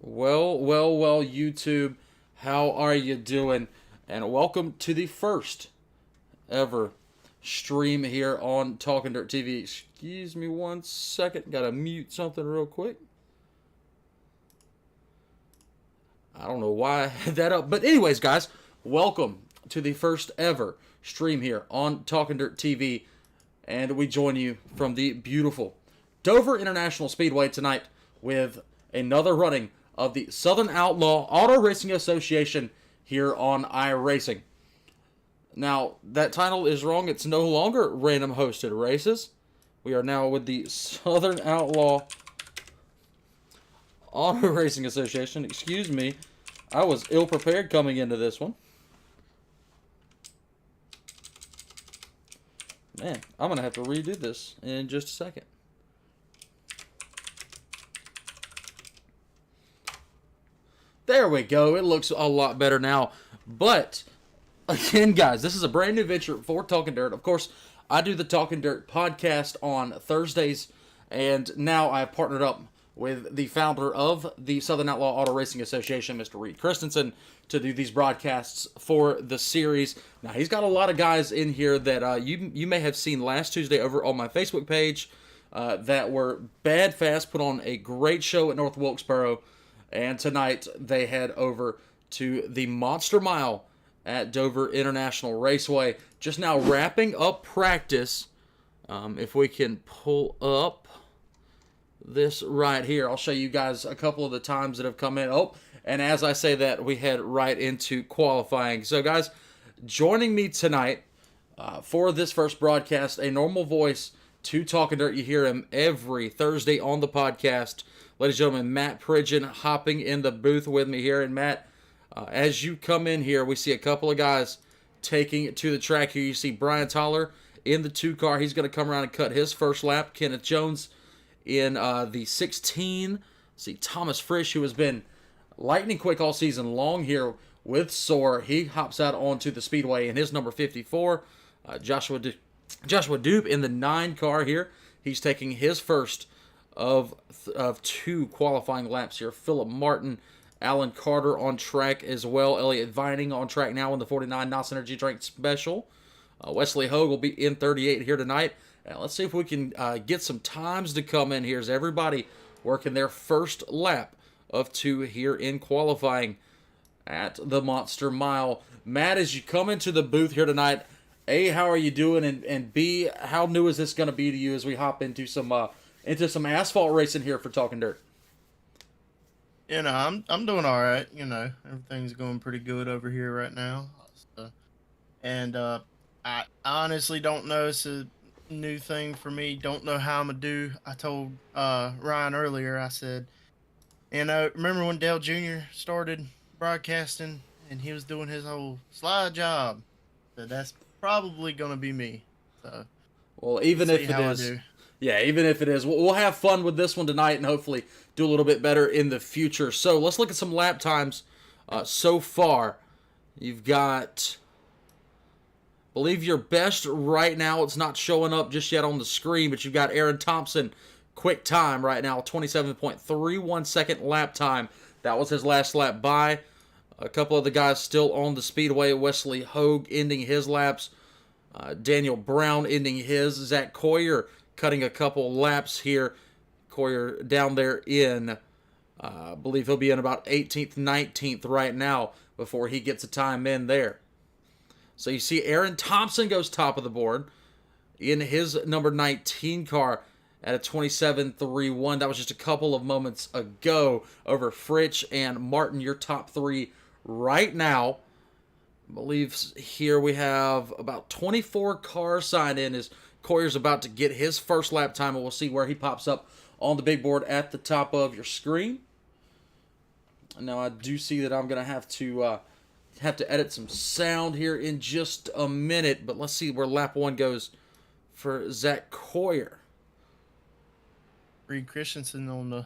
Well, YouTube. How are you doing? And welcome to the first ever stream here on Talking Dirt TV. Excuse me one second. Gotta mute something real quick. I don't know why I had that up. But, anyways, guys, welcome to the first ever stream here on Talking Dirt TV. And we join you from the beautiful Dover International Speedway tonight with another running of the Southern Outlaw Auto Racing Association here on iRacing. Now, that title is wrong. It's no longer random hosted races. We are now with the Southern Outlaw Auto Racing Association. Excuse me. I was ill-prepared coming into this one. Man, I'm going to have to redo this in just a second. There we go. It looks a lot better now. But, again, guys, this is a brand new venture for Talking Dirt. Of course, I do the Talking Dirt podcast on Thursdays, and now I've partnered up with the founder of the Southern Outlaw Auto Racing Association, Mr. Reed Christensen, to do these broadcasts for the series. Now, he's got a lot of guys in here that you may have seen last Tuesday over on my Facebook page that were bad fast, put on a great show at North Wilkesboro. And tonight they head over to the Monster Mile at Dover International Raceway. Just now wrapping up practice. If we can pull up this right here, I'll show you guys a couple of the times that have come in. Oh, and as I say that, we head right into qualifying. So, guys, joining me tonight for this first broadcast, a normal voice to Talking Dirt. You hear him every Thursday on the podcast. Ladies and gentlemen, Matt Pridgeon hopping in the booth with me here. And Matt, as you come in here, we see a couple of guys taking it to the track here. You see Brian Toller in the 2-car. He's going to come around and cut his first lap. Kenneth Jones in the 16. See Thomas Frisch, who has been lightning quick all season long here with Soar. He hops out onto the speedway in his number 54. Joshua Dupe in the 9-car here. He's taking his first of 2 qualifying laps here. Philip Martin, Alan Carter on track as well. Elliott Vining on track now in the 49 NOS Energy Drink Special. Wesley Hogue will be in 38 here tonight. And let's see if we can get some times to come in here as everybody working their first lap of 2 here in qualifying at the Monster Mile. Matt, as you come into the booth here tonight, A, how are you doing? And B, how new is this going to be to you as we hop into some asphalt racing here for Talking Dirt? I'm doing all right. Everything's going pretty good over here right now. And I honestly don't know. It's a new thing for me. Don't know how I'm gonna do. I told Ryan earlier. I said, remember when Dale Jr. started broadcasting and he was doing his whole slide job? So that's probably gonna be me. So, well, even if it is. Yeah, even if it is. We'll have fun with this one tonight and hopefully do a little bit better in the future. So let's look at some lap times so far. You've got, I believe your best right now, it's not showing up just yet on the screen, but you've got Aaron Thompson, quick time right now, 27.31 second lap time. That was his last lap by. A couple of the guys still on the speedway. Wesley Hogue ending his laps. Daniel Brown ending his. Zach Coyer cutting a couple laps here. Coyer down there in, I believe he'll be in about 18th, 19th right now before he gets a time in there. So you see Aaron Thompson goes top of the board in his number 19 car at a 27.31. That was just a couple of moments ago over Fritsch and Martin, your top 3 right now. I believe here we have about 24 cars signed in as Coyer's about to get his first lap time, and we'll see where he pops up on the big board at the top of your screen. Now I do see that I'm going to have to edit some sound here in just a minute, but let's see where lap 1 goes for Zach Coyer. Reed Christensen on the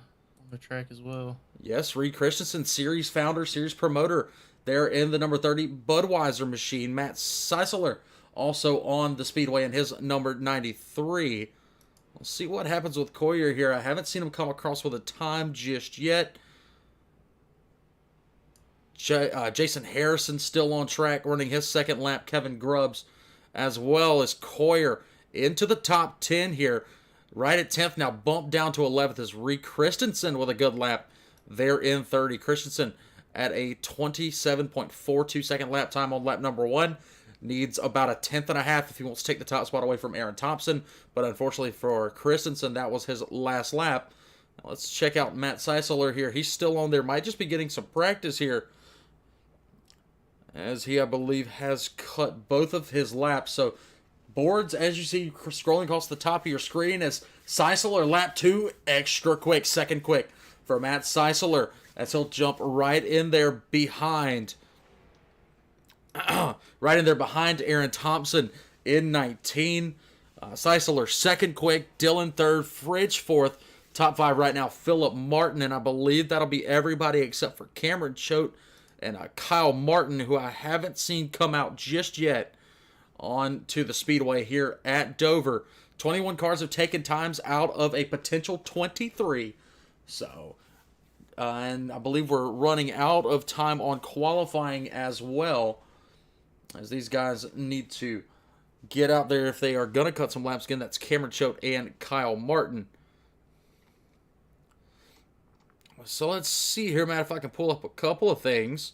track as well. Yes, Reed Christensen, series founder, series promoter there in the number 30 Budweiser machine. Matt Seisler also on the speedway in his number 93. We'll see what happens with Coyer here. I haven't seen him come across with a time just yet. Jason Harrison still on track, running his second lap. Kevin Grubbs, as well as Coyer, into the top 10 here. Right at 10th, now bumped down to 11th is Reed Christensen with a good lap. They're in 30. Christensen at a 27.42 second lap time on lap number 1. Needs about a tenth and a half if he wants to take the top spot away from Aaron Thompson. But unfortunately for Christensen, that was his last lap. Now let's check out Matt Seisler here. He's still on there. Might just be getting some practice here, as he, I believe, has cut both of his laps. So boards, as you see scrolling across the top of your screen, as Seisler lap 2, extra quick, second quick for Matt Seisler, as he'll jump right in there behind Aaron Thompson in 19. Seisler second quick, Dylan third, Fridge fourth. Top 5 right now, Philip Martin, and I believe that'll be everybody except for Cameron Choate and Kyle Martin, who I haven't seen come out just yet on to the Speedway here at Dover. 21 cars have taken times out of a potential 23. So, and I believe we're running out of time on qualifying as well, as these guys need to get out there if they are going to cut some laps. Again, that's Cameron Choate and Kyle Martin. So let's see here, Matt, if I can pull up a couple of things.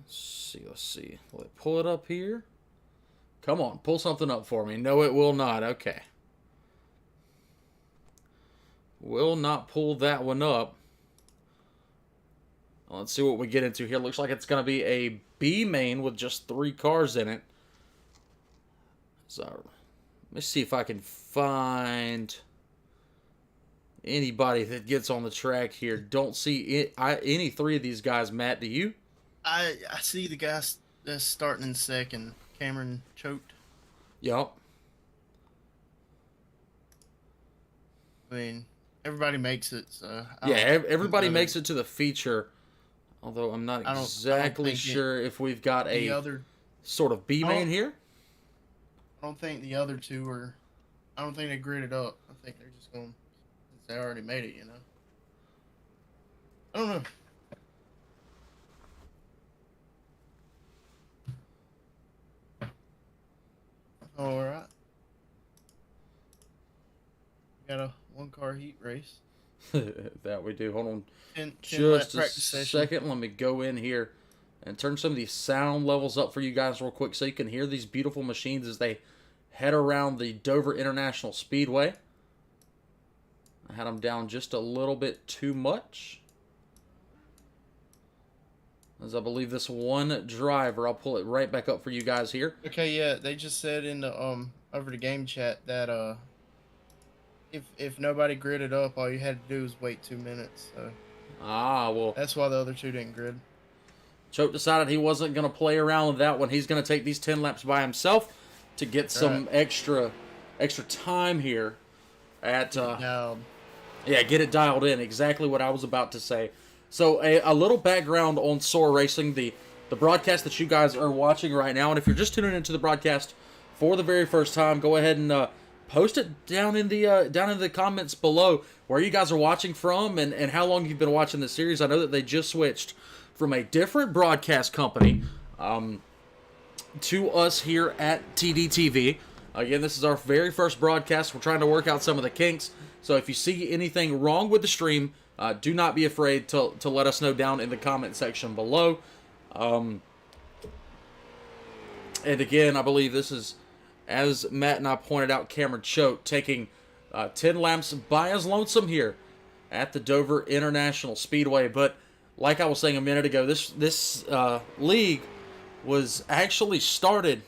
Let's see. Will it pull it up here? Come on, pull something up for me. No, it will not. Okay. Will not pull that one up. Let's see what we get into here. Looks like it's going to be a B main with just 3 cars in it. So, let me see if I can find anybody that gets on the track here. Don't see any 3 of these guys, Matt. Do you? I see the guy that's starting in second, Cameron Choate. Yup. I mean, everybody makes it, so... Everybody makes it to the feature. Although I'm not exactly sure if we've got a sort of B main here. I don't think the other 2 are... I don't think they gridded up. I think they're just going... Since they already made it, you know? I don't know. Alright. Got a 1-car heat race. That we do. Hold on 10 just a session. second. Let me go in here and turn some of these sound levels up for you guys real quick so you can hear these beautiful machines as they head around the Dover International Speedway. I had them down just a little bit too much, as I believe this one driver, I'll pull it right back up for you guys here. Okay, yeah, they just said in the over the game chat that if nobody gridded up, all you had to do was wait 2 minutes. So well, that's why the other 2 didn't grid. Choate decided he wasn't going to play around with that one. He's going to take these 10 laps by himself to get some extra time here at get it dialed in. Exactly what I was about to say. So a little background on SOAR Racing, the broadcast that you guys are watching right now. And if you're just tuning into the broadcast for the very first time, go ahead and post it down in the comments below where you guys are watching from and how long you've been watching the series. I know that they just switched from a different broadcast company to us here at TDTV. Again, this is our very first broadcast. We're trying to work out some of the kinks. So if you see anything wrong with the stream, do not be afraid to let us know down in the comment section below. And again, I believe this is, as Matt and I pointed out, Cameron Choate taking 10 laps by his lonesome here at the Dover International Speedway. But like I was saying a minute ago, this league was actually started...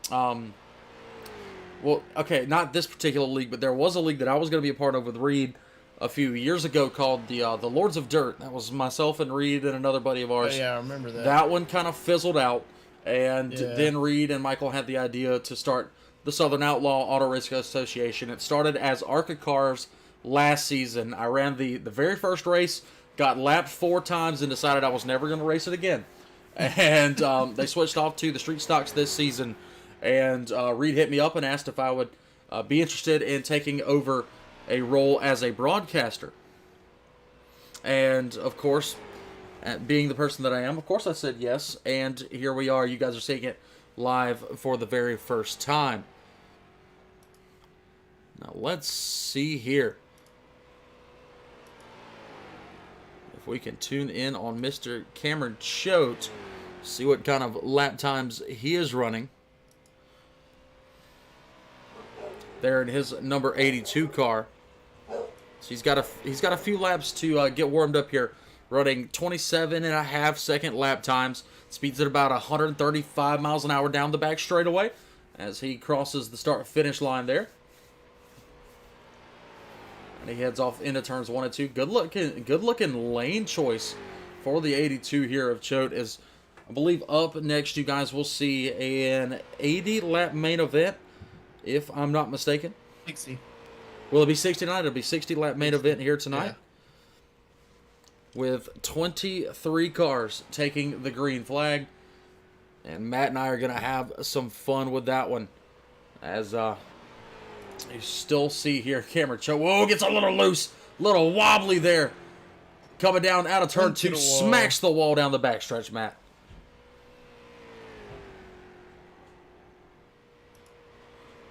well, okay, not this particular league, but there was a league that I was going to be a part of with Reed a few years ago called the Lords of Dirt. That was myself and Reed and another buddy of ours. Oh, yeah, I remember that. That one kind of fizzled out, and then Reed and Michael had the idea to start the Southern Outlaw Auto Racing Association. It started as ARCA Cars last season. I ran the very first race, got lapped 4 times, and decided I was never going to race it again. And they switched off to the street stocks this season. And Reed hit me up and asked if I would be interested in taking over a role as a broadcaster. And, of course, being the person that I am, of course I said yes. And here we are. You guys are seeing it live for the very first time. Now, let's see here. If we can tune in on Mr. Cameron Choate, see what kind of lap times he is running. There in his number 82 car. So he's got a few laps to get warmed up here, running 27.5-second lap times. Speeds at about 135 miles an hour down the back straightaway as he crosses the start-finish line there. And he heads off into turns 1 and 2. Good looking lane choice for the 82 here of Choate. Is, I believe, up next you guys will see an 80-lap main event, if I'm not mistaken. 60. Will it be 69? It'll be 60-lap main event here tonight. Yeah. With 23 cars taking the green flag. And Matt and I are going to have some fun with that one. As you still see here Cameron Choate. Whoa, gets a little loose. Little wobbly there. Coming down out of turn 2. Smacks the wall down the backstretch, Matt.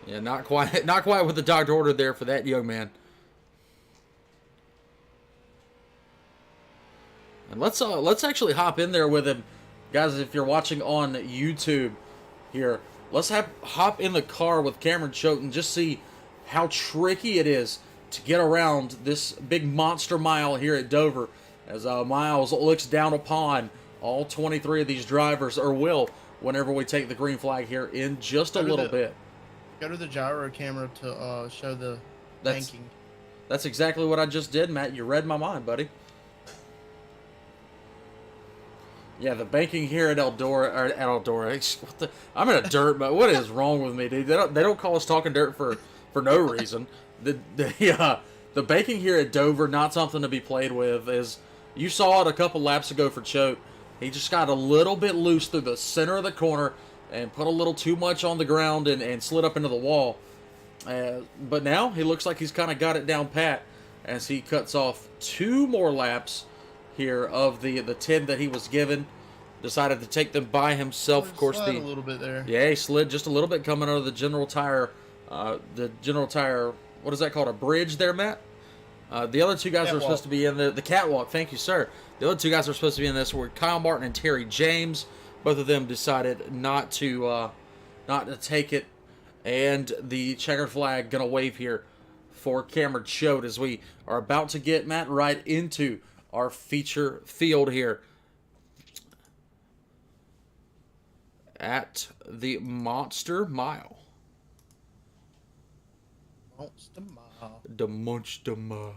Yeah, not quite what the doctor ordered there for that young man. And let's actually hop in there with him. Guys, if you're watching on YouTube here, let's hop in the car with Cameron Choate and just see how tricky it is to get around this big monster mile here at Dover. As Miles looks down upon all 23 of these drivers, or will, whenever we take the green flag here in just a little bit. Go to the gyro camera to show the banking. That's exactly what I just did, Matt. You read my mind, buddy. Yeah, the banking here at Eldora. I'm in a dirt, but what is wrong with me, dude? They don't call us talking dirt for no reason. The banking here at Dover, not something to be played with. Is you saw it a couple laps ago for Choate. He just got a little bit loose through the center of the corner and put a little too much on the ground and slid up into the wall. But now he looks like he's kind of got it down pat as he cuts off 2 more laps here of the 10 that he was given. Decided to take them by himself. Of course, a little bit there. Yeah, he slid just a little bit coming out of the General Tire. What is that called? A bridge there, Matt? The other 2 guys catwalk. Are supposed to be in the catwalk. Thank you, sir. The other 2 guys are supposed to be in this were Kyle Martin and Terry James. Both of them decided not to take it, and the checkered flag gonna wave here for Cameron Choate as we are about to get Matt right into our feature field here at the Monster Mile. Monster Mile. The Monster Mile.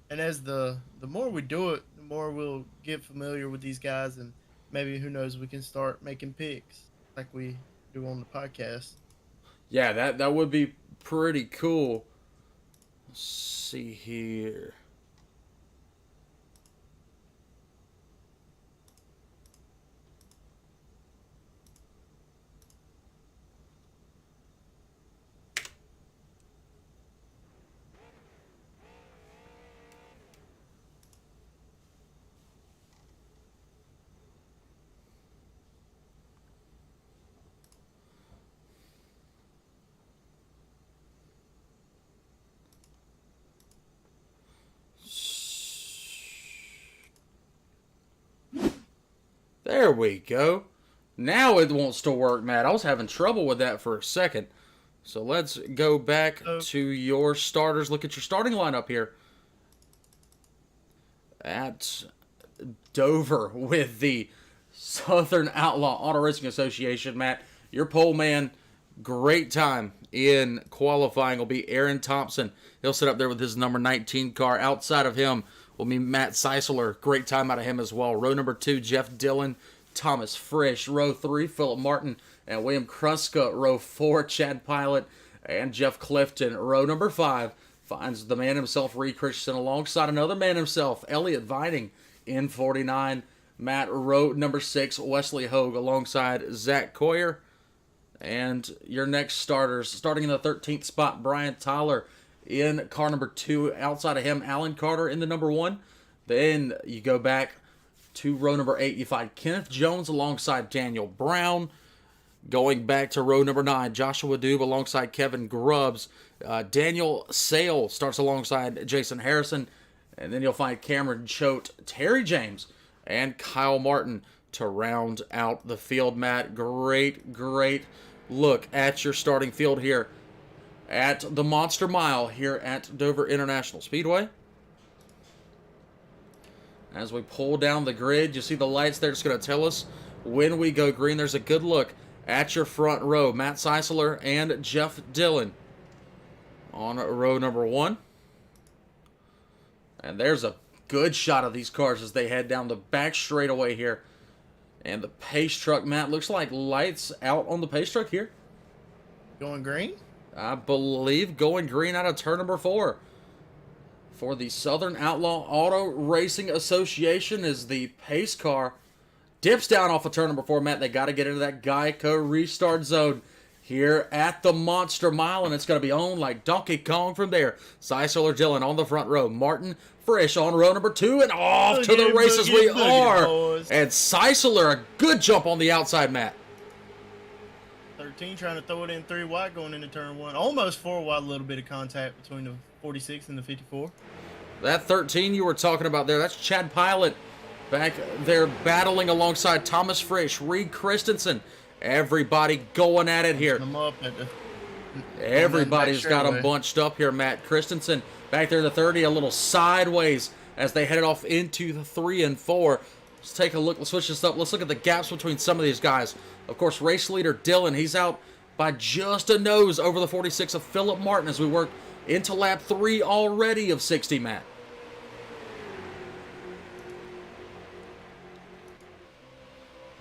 And as the more we do it, the more we'll get familiar with these guys, and maybe, who knows, we can start making picks like we do on the podcast. Yeah, that would be pretty cool. Let's see here. There we go. Now it wants to work, Matt. I was having trouble with that for a second. So let's go back to your starters. Look at your starting lineup here at Dover with the Southern Outlaw Auto Racing Association. Matt, your pole man, great time in qualifying will be Aaron Thompson. He'll sit up there with his number 19 car. Outside of him will be Matt Seisler. Great time out of him as well. Row number 2, Jeff Dillon, Thomas Frisch. Row 3, Philip Martin and William Kruska. Row 4, Chad Pilot and Jeff Clifton. Row number 5, finds the man himself, Reed Christensen, alongside another man himself, Elliott Vining, in 49. Matt Rowe, number 6, Wesley Hogue, alongside Zach Coyer. And your next starters, starting in the 13th spot, Brian Tyler in car number 2. Outside of him, Alan Carter in the number 1. Then you go back to row number 8. You find Kenneth Jones alongside Daniel Brown. Going back to row number 9, Joshua Dube alongside Kevin Grubbs. Daniel Sale starts alongside Jason Harrison. And then you'll find Cameron Choate, Terry James, and Kyle Martin to round out the field, Matt. Great look at your starting field here at the Monster Mile here at Dover International Speedway. As we pull down the grid, you see the lights there. It's going to tell us when we go green. There's a good look at your front row. Matt Seisler and Jeff Dillon on row number 1. And there's a good shot of these cars as they head down the back straightaway here. And the pace truck, Matt, looks like lights out on the pace truck here. Going green? I believe going green out of turn number 4. For the Southern Outlaw Auto Racing Association is the pace car. Dips down off of turn number 4, Matt. They got to get into that Geico restart zone here at the Monster Mile, and it's going to be on like Donkey Kong from there. Seisler Dillon on the front row. Martin Frisch on row number 2, and off to the races we are. And Seisler, a good jump on the outside, Matt. 13 trying to throw it in 3 wide going into turn 1. Almost 4 wide, a little bit of contact between the 46 and the 54. That 13 you were talking about there, that's Chad Pilot back there battling alongside Thomas Frisch, Reed Christensen. Everybody going at it here. Everybody's got them bunched up here, Matt. Christensen back there in the 30, a little sideways as they headed off into the 3 and 4. Let's take a look. Let's switch this up. Let's look at the gaps between some of these guys. Of course, race leader Dillon, he's out by just a nose over the 46 of Philip Martin as we work into lap 3 already of 60, Matt.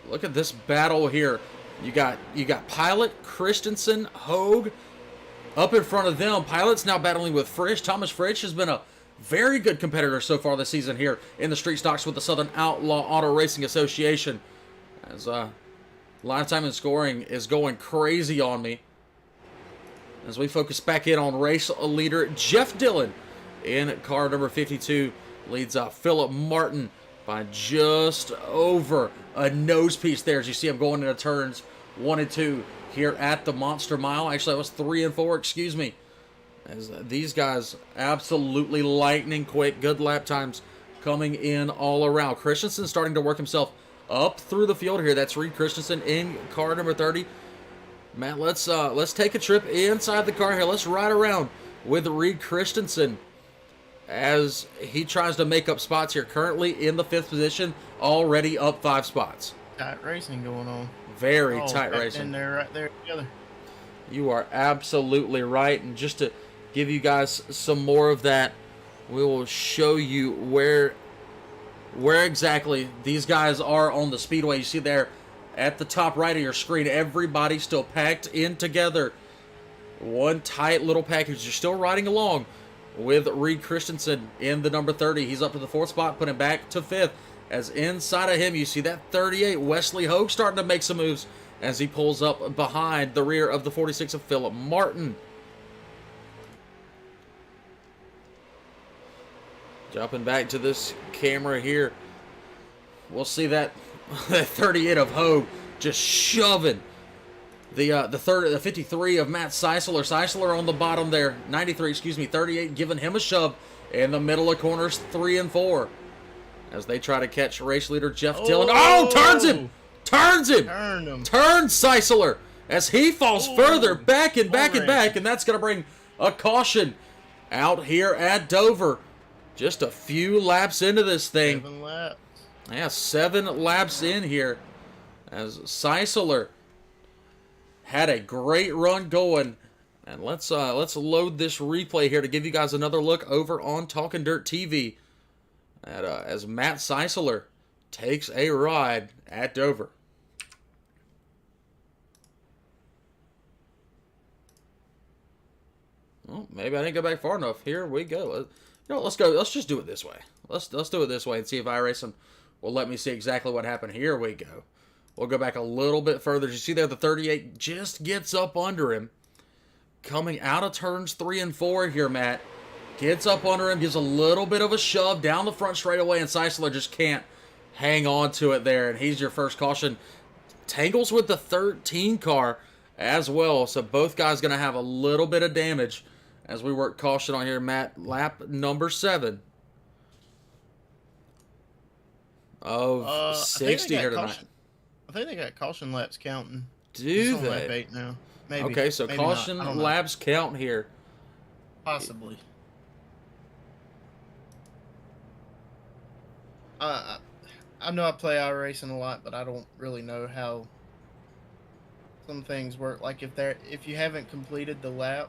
Look at this battle here. You got Pilot, Christensen, Hogue up in front of them. Pilot's now battling with Frisch. Thomas Frisch has been a very good competitor so far this season here in the street stocks with the Southern Outlaw Auto Racing Association. As lifetime and scoring is going crazy on me. As we focus back in on race leader Jeff Dillon in car number 52 leads Philip Martin by just over a nose piece there as you see him going into turns 1 and 2 here at the Monster Mile. Actually, that was 3 and 4, excuse me. As these guys absolutely lightning quick, good lap times coming in all around. Christensen starting to work himself up through the field here. That's Reed Christensen in car number 30. Matt, let's take a trip inside the car here. Let's ride around with Reed Christensen as he tries to make up spots here. Currently in the 5th position, already up 5 spots. Tight racing going on. Very tight racing. And they're right there together. You are absolutely right. And just to give you guys some more of that, we will show you where exactly these guys are on the speedway. You see there at the top right of your screen, everybody still packed in together. One tight little package. You're still riding along with Reed Christensen in the number 30. He's up to the 4th spot, putting back to 5th. As inside of him, you see that 38, Wesley Hogue, starting to make some moves as he pulls up behind the rear of the 46 of Philip Martin. Jumping back to this camera here, we'll see that 38 of Hogue just shoving the 53 of Matt Seisler. Seisler on the bottom there, 93, excuse me, 38, giving him a shove in the middle of corners 3 and 4. As they try to catch race leader Jeff Dillon. Oh, turns him! Turns him! Turns Seisler as he falls further back and back and back, and that's going to bring a caution out here at Dover. Just a few laps into this thing. 7 laps. Yeah, 7 laps in here as Seisler had a great run going. And let's load this replay here to give you guys another look over on Talking Dirt TV as Matt Seisler takes a ride at Dover. Well, maybe I didn't go back far enough. Here we go. Let's go. Let's just do it this way. Let's do it this way and see if iRacing will let me see exactly what happened. Here we go. We'll go back a little bit further. You see there, the 38 just gets up under him. Coming out of turns 3 and 4 here, Matt. Gets up under him, gives a little bit of a shove down the front straightaway, and Seisler just can't hang on to it there. And he's your first caution. Tangles with the 13 car as well. So both guys going to have a little bit of damage as we work caution on here, Matt. Lap number 7 of 60 here tonight. I think they got caution laps counting. Do they? Lap 8 now. Maybe. Okay, so maybe caution laps count here. Possibly. I know I play iRacing a lot, but I don't really know how some things work. Like if you haven't completed the lap,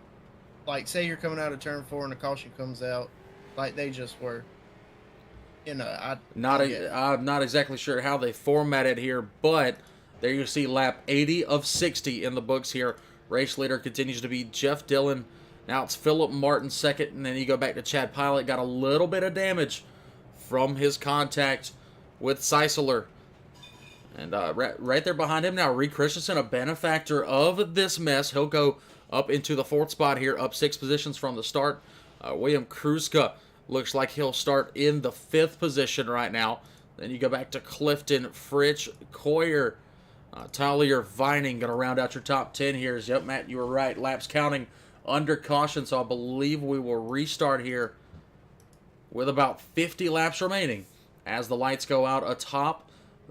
like say you're coming out of turn 4 and the caution comes out, like they just were. You know, I'm not exactly sure how they format it here, but there you see lap 80 of 60 in the books here. Race leader continues to be Jeff Dillon. Now it's Philip Martin second, and then you go back to Chad Pilot. Got a little bit of damage from his contact with Seisler. And right there behind him now, Reed Christensen, a benefactor of this mess. He'll go up into the 4th spot here, up 6 positions from the start. William Kruska looks like he'll start in the 5th position right now. Then you go back to Clifton, Fritch, Coyer, Talia, Vining, going to round out your top 10 here. Yep, Matt, you were right. Laps counting under caution, so I believe we will restart here with about 50 laps remaining as the lights go out atop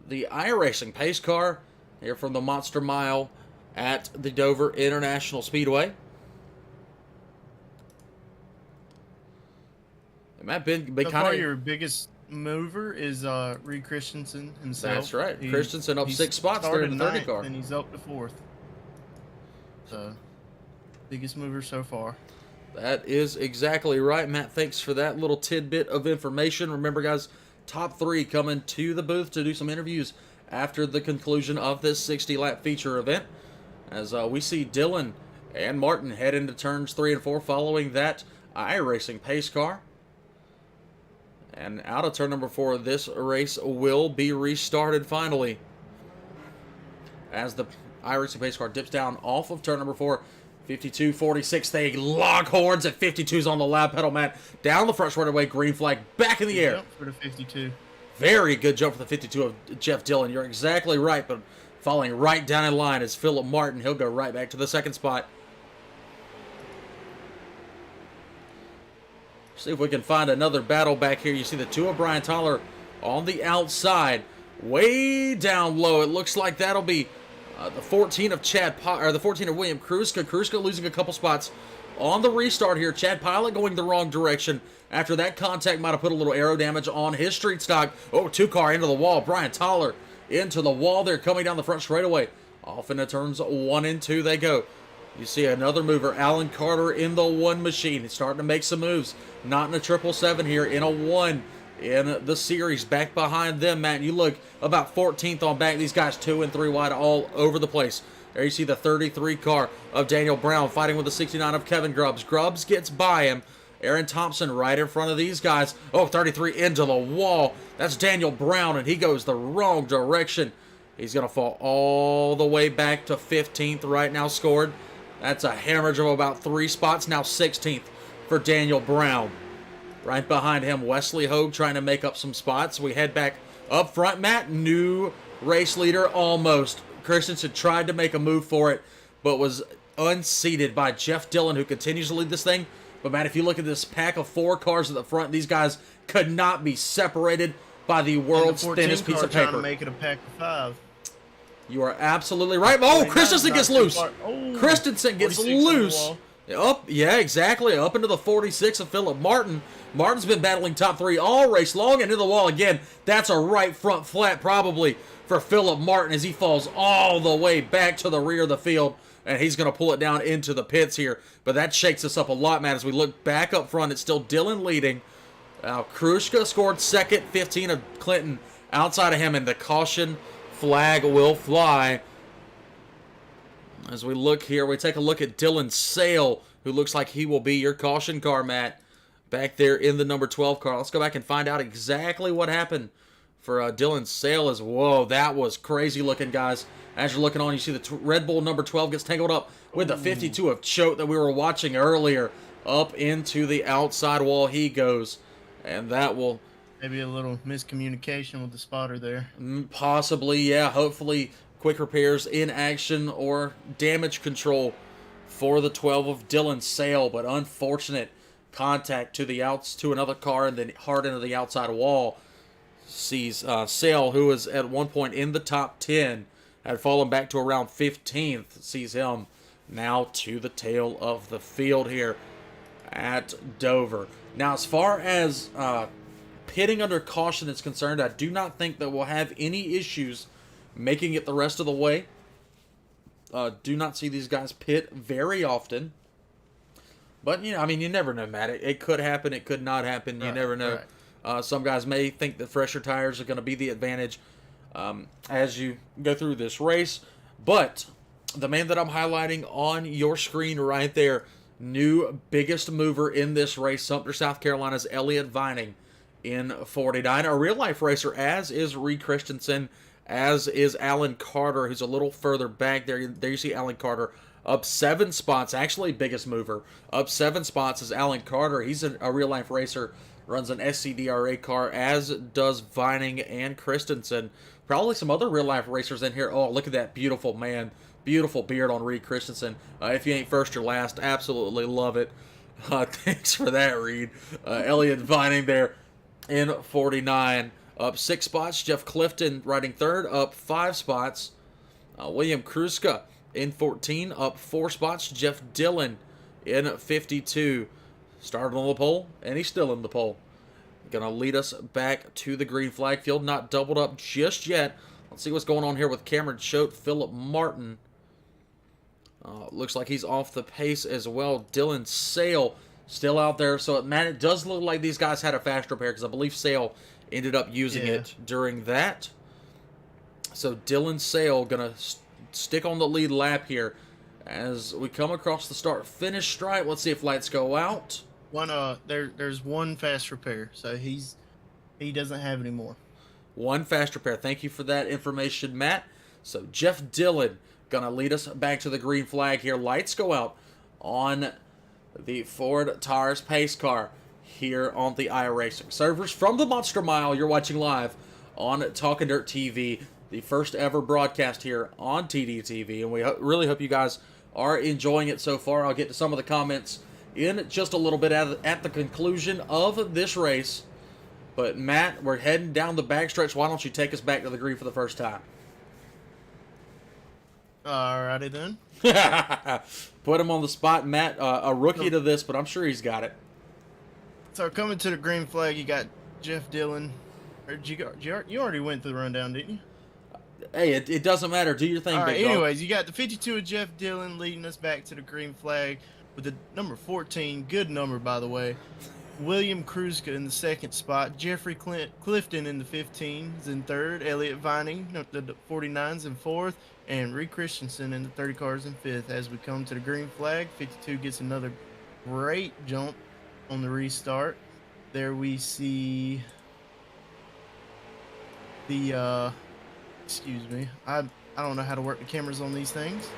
the iRacing pace car here from the Monster Mile at the Dover International Speedway. And Matt, been so kind of your biggest mover is Reed Christensen himself. That's right. Christensen up 6 spots there in the 30 car. And he's up to 4th. So, biggest mover so far. That is exactly right, Matt. Thanks for that little tidbit of information. Remember, guys, top 3 coming to the booth to do some interviews after the conclusion of this 60-lap feature event. As we see Dillon and Martin head into turns 3 and 4 following that iRacing pace car. And out of turn number 4, this race will be restarted finally. As the iRacing pace car dips down off of turn number 4, 52-46, they lock horns at 52's on the lap pedal, Matt. Down the front straightaway, green flag, back in the air. Jump for the 52. Very good jump for the 52 of Jeff Dillon. You're exactly right, but falling right down in line is Philip Martin. He'll go right back to the 2nd spot. See if we can find another battle back here. You see the 2 of Brian Tyler on the outside, way down low. It looks like that'll be the 14 of the 14 of William Kruska. Kruska losing a couple spots on the restart here. Chad Pilot going the wrong direction after that contact might have put a little aero damage on his street stock. Oh, 2 car into the wall. Brian Tyler into the wall there, coming down the front straightaway. Off into turns 1 and 2 they go. You see another mover, Alan Carter in the 1 machine. He's starting to make some moves. Not in a 777 here, in a 1 in the series. Back behind them, Matt. You look about 14th on back. These guys 2 and 3 wide all over the place. There you see the 33 car of Daniel Brown fighting with the 69 of Kevin Grubbs. Grubbs gets by him. Aaron Thompson right in front of these guys. Oh, 33 into the wall. That's Daniel Brown, and he goes the wrong direction. He's going to fall all the way back to 15th right now scored. That's a hemorrhage of about 3 spots. Now 16th for Daniel Brown. Right behind him, Wesley Hogue trying to make up some spots. We head back up front. Matt, new race leader almost. Christensen tried to make a move for it, but was unseated by Jeff Dillon, who continues to lead this thing. But, Matt, if you look at this pack of 4 cars at the front, these guys could not be separated by the world's thinnest piece of paper. Trying to make it a pack of 5. You are absolutely right. Oh, Christensen gets loose. Oh, Christensen gets loose. Up, yeah, exactly. Up into the 46 of Philip Martin. Martin's been battling top 3 all race long, and into the wall again. That's a right front flat probably for Philip Martin as he falls all the way back to the rear of the field, and he's going to pull it down into the pits here. But that shakes us up a lot, Matt. As we look back up front, it's still Dillon leading. Now, Kruska scored second, 15 of Clinton outside of him, and the caution flag will fly. As we look here, we take a look at Dylan Sale who looks like he will be your caution car, Matt, back there in the number 12 car. Let's go back and find out exactly what happened for Dylan Sale. Whoa, that was crazy looking, guys. As you're looking on, you see the Red Bull number 12 gets tangled up with the 52 of Choate that we were watching earlier. Up into the outside wall he goes. And that will... maybe a little miscommunication with the spotter there. Possibly, yeah. Hopefully, quick repairs in action or damage control for the 12 of Dylan Sale. But unfortunate contact to the outs to another car and then hard into the outside wall. Sees Sale, who was at one point in the top 10, had fallen back to around 15th. Sees him now to the tail of the field here at Dover. Now, as far as pitting under caution is concerned, I do not think that we'll have any issues making it the rest of the way. Do not see these guys pit very often. But, you know, I mean, you never know, Matt. It could happen. It could not happen. You never know. Right. Some guys may think that fresher tires are going to be the advantage as you go through this race. But the man that I'm highlighting on your screen right there, new biggest mover in this race, Sumter, South Carolina's Elliott Vining in 49. A real-life racer, as is Reed Christensen, as is Alan Carter, who's a little further back there. There you see Alan Carter up 7 spots. Actually, biggest mover. Up 7 spots is Alan Carter. He's a real-life racer, runs an SCDRA car, as does Vining and Christensen. Probably some other real-life racers in here. Oh, look at that beautiful man. Beautiful beard on Reed Christensen. If you ain't first or last, absolutely love it. Thanks for that, Reed. Elliott Vining there in 49. Up 6 spots. Jeff Clifton riding third, up 5 spots. William Kruska in 14, up 4 spots. Jeff Dillon in 52. Started on the pole, and he's still in the pole. Gonna lead us back to the green flag field. Not doubled up just yet. Let's see what's going on here with Cameron Choate, Philip Martin. Looks like he's off the pace as well. Dylan Sale still out there. So, man, it does look like these guys had a fast repair because I believe Sale ended up using it during that. So, Dylan Sale going to stick on the lead lap here as we come across the start-finish stripe. Let's see if lights go out. There's one fast repair, so he doesn't have any more. One fast repair. Thank you for that information, Matt. So, Jeff Dillon going to lead us back to the green flag here. Lights go out on the Ford Tires pace car here on the iRacing servers. From the Monster Mile, you're watching live on Talkin' Dirt TV, the first ever broadcast here on TDTV, and we really hope you guys are enjoying it so far. I'll get to some of the comments in just a little bit at the conclusion of this race. But, Matt, we're heading down the backstretch. Why don't you take us back to the green for the first time? Alrighty then. Put him on the spot, Matt. A rookie to this, but I'm sure he's got it. So coming to the green flag, you got Jeff Dillon. You already went through the rundown, didn't you? Hey, it doesn't matter. Do your thing, All right, big dog. anyways, you got the 52 of Jeff Dillon leading us back to the green flag with the number 14. Good number, by the way. William Kruska in the second spot. Jeffrey Clifton in the 15s in third. Elliott Vining, the 49s in fourth. And Reed Christensen in the 30 cars in fifth. As we come to the green flag, 52 gets another great jump on the restart. There we see the, excuse me, I don't know how to work the cameras on these things.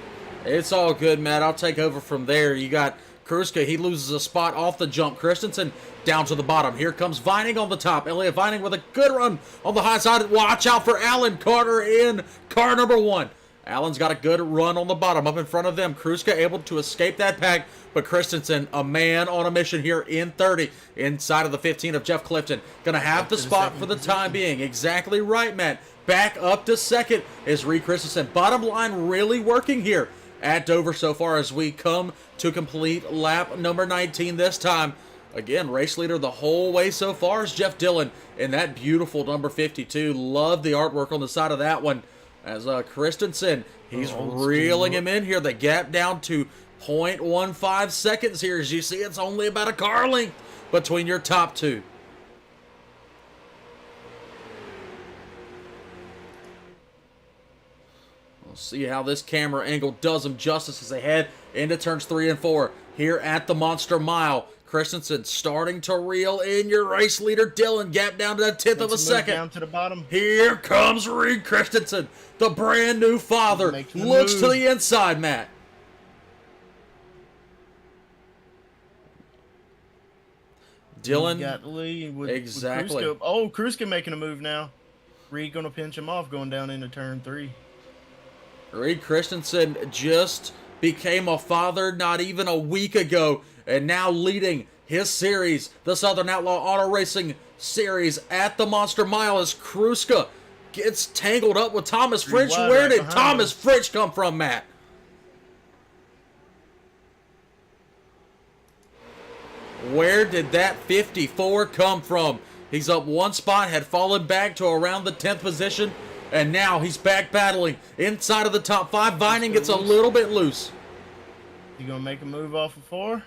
It's all good, Matt. I'll take over from there. You got Kruska. He loses a spot off the jump. Christensen down to the bottom. Here comes Vining on the top. Elliott Vining with a good run on the high side. Watch out for Alan Carter in car number 1. Alan's got a good run on the bottom up in front of them. Kruska able to escape that pack, but Christensen, a man on a mission here in 30, inside of the 15 of Jeff Clifton. Going to have the spot for the time being. Exactly right, Matt. Back up to second is Reed Christensen. Bottom line really working here at Dover so far as we come to complete lap number 19 this time. Again, race leader the whole way so far is Jeff Dillon in that beautiful number 52. Love the artwork on the side of that one. As Christensen, he's reeling him in here. The gap down to 0.15 seconds here. As you see, it's only about a car length between your top two. We'll see how this camera angle does them justice as they head into turns 3 and 4. here at the Monster Mile. Christensen starting to reel in your race leader, Dylan. Gap down to a tenth of a second. Down to the bottom. Here comes Reed Christensen, the brand new father. Looks to the inside, Matt. Dylan. Got the lead with exactly. With Kruska. Kruska making a move now. Reed going to pinch him off going down into turn 3. Reed Christensen just became a father not even a week ago, and now leading his series, the Southern Outlaw Auto Racing Series at the Monster Mile, as Kruska gets tangled up with Thomas French. Where did Thomas French come from, Matt? Where did that 54 come from? He's up one spot, had fallen back to around the 10th position, and now he's back battling inside of the top 5. Vining gets a little bit loose. You gonna make a move off of 4?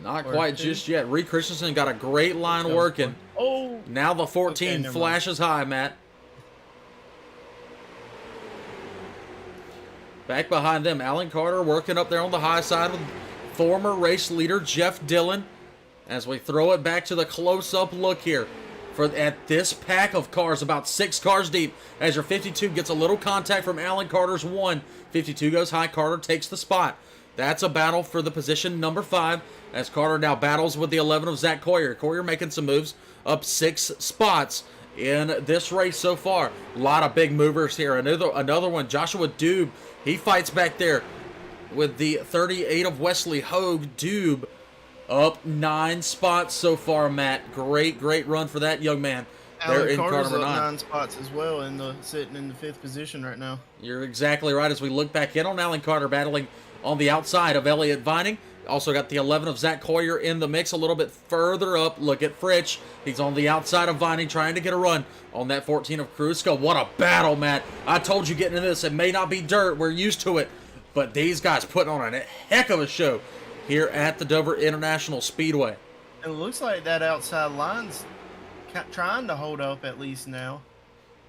Not quite just yet. Reed Christensen got a great line working. Oh! Now the 14 flashes high, Matt. Back behind them, Alan Carter working up there on the high side with former race leader Jeff Dillon. As we throw it back to the close-up look here at this pack of cars, about 6 cars deep, as your 52 gets a little contact from Alan Carter's 1. 52 goes high, Carter takes the spot. That's a battle for the position number 5, as Carter now battles with the 11 of Zach Coyer. Coyer making some moves up 6 spots in this race so far. A lot of big movers here. Another one, Joshua Dube. He fights back there with the 38 of Wesley Hogue. Dube up 9 spots so far, Matt. Great run for that young man. They're in car number 9. 9 spots as well, sitting in the 5th position right now. You're exactly right. As we look back in on Alan Carter battling on the outside of Elliott Vining. Also got the 11 of Zach Coyer in the mix a little bit further up. Look at Fritsch. He's on the outside of Vining trying to get a run on that 14 of Kruska. What a battle, Matt. I told you getting into this, it may not be dirt. We're used to it. But these guys putting on a heck of a show here at the Dover International Speedway. It looks like that outside line's trying to hold up at least now.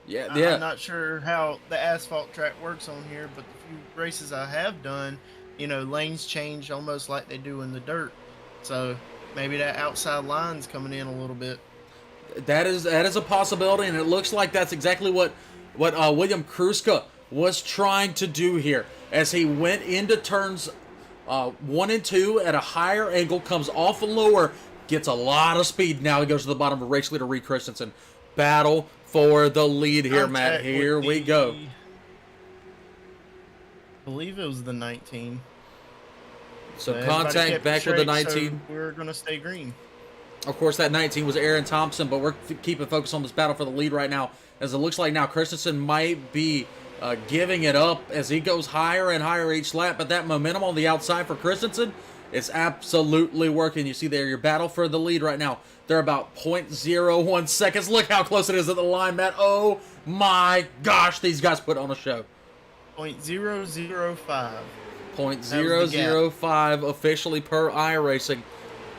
Yeah. I'm not sure how the asphalt track works on here, but the few races I have done, lanes change almost like they do in the dirt. So maybe that outside line's coming in a little bit. That is a possibility, and it looks like that's exactly what William Kruska was trying to do here, as he went into turns 1 and 2 at a higher angle, comes off lower, gets a lot of speed. Now he goes to the bottom of race leader Reed Christensen. Battle for the lead here, Matt. Here we go. I believe it was the 19. So contact back with the 19. So we're going to stay green. Of course, that 19 was Aaron Thompson, but we're keeping focus on this battle for the lead right now, as it looks like now Christensen might be giving it up as he goes higher and higher each lap, but that momentum on the outside for Christensen is absolutely working. You see there your battle for the lead right now. They're about 0.01 seconds. Look how close it is at the line, Matt. Oh my gosh, these guys put on a show. 0.005. 0.005 officially per iRacing.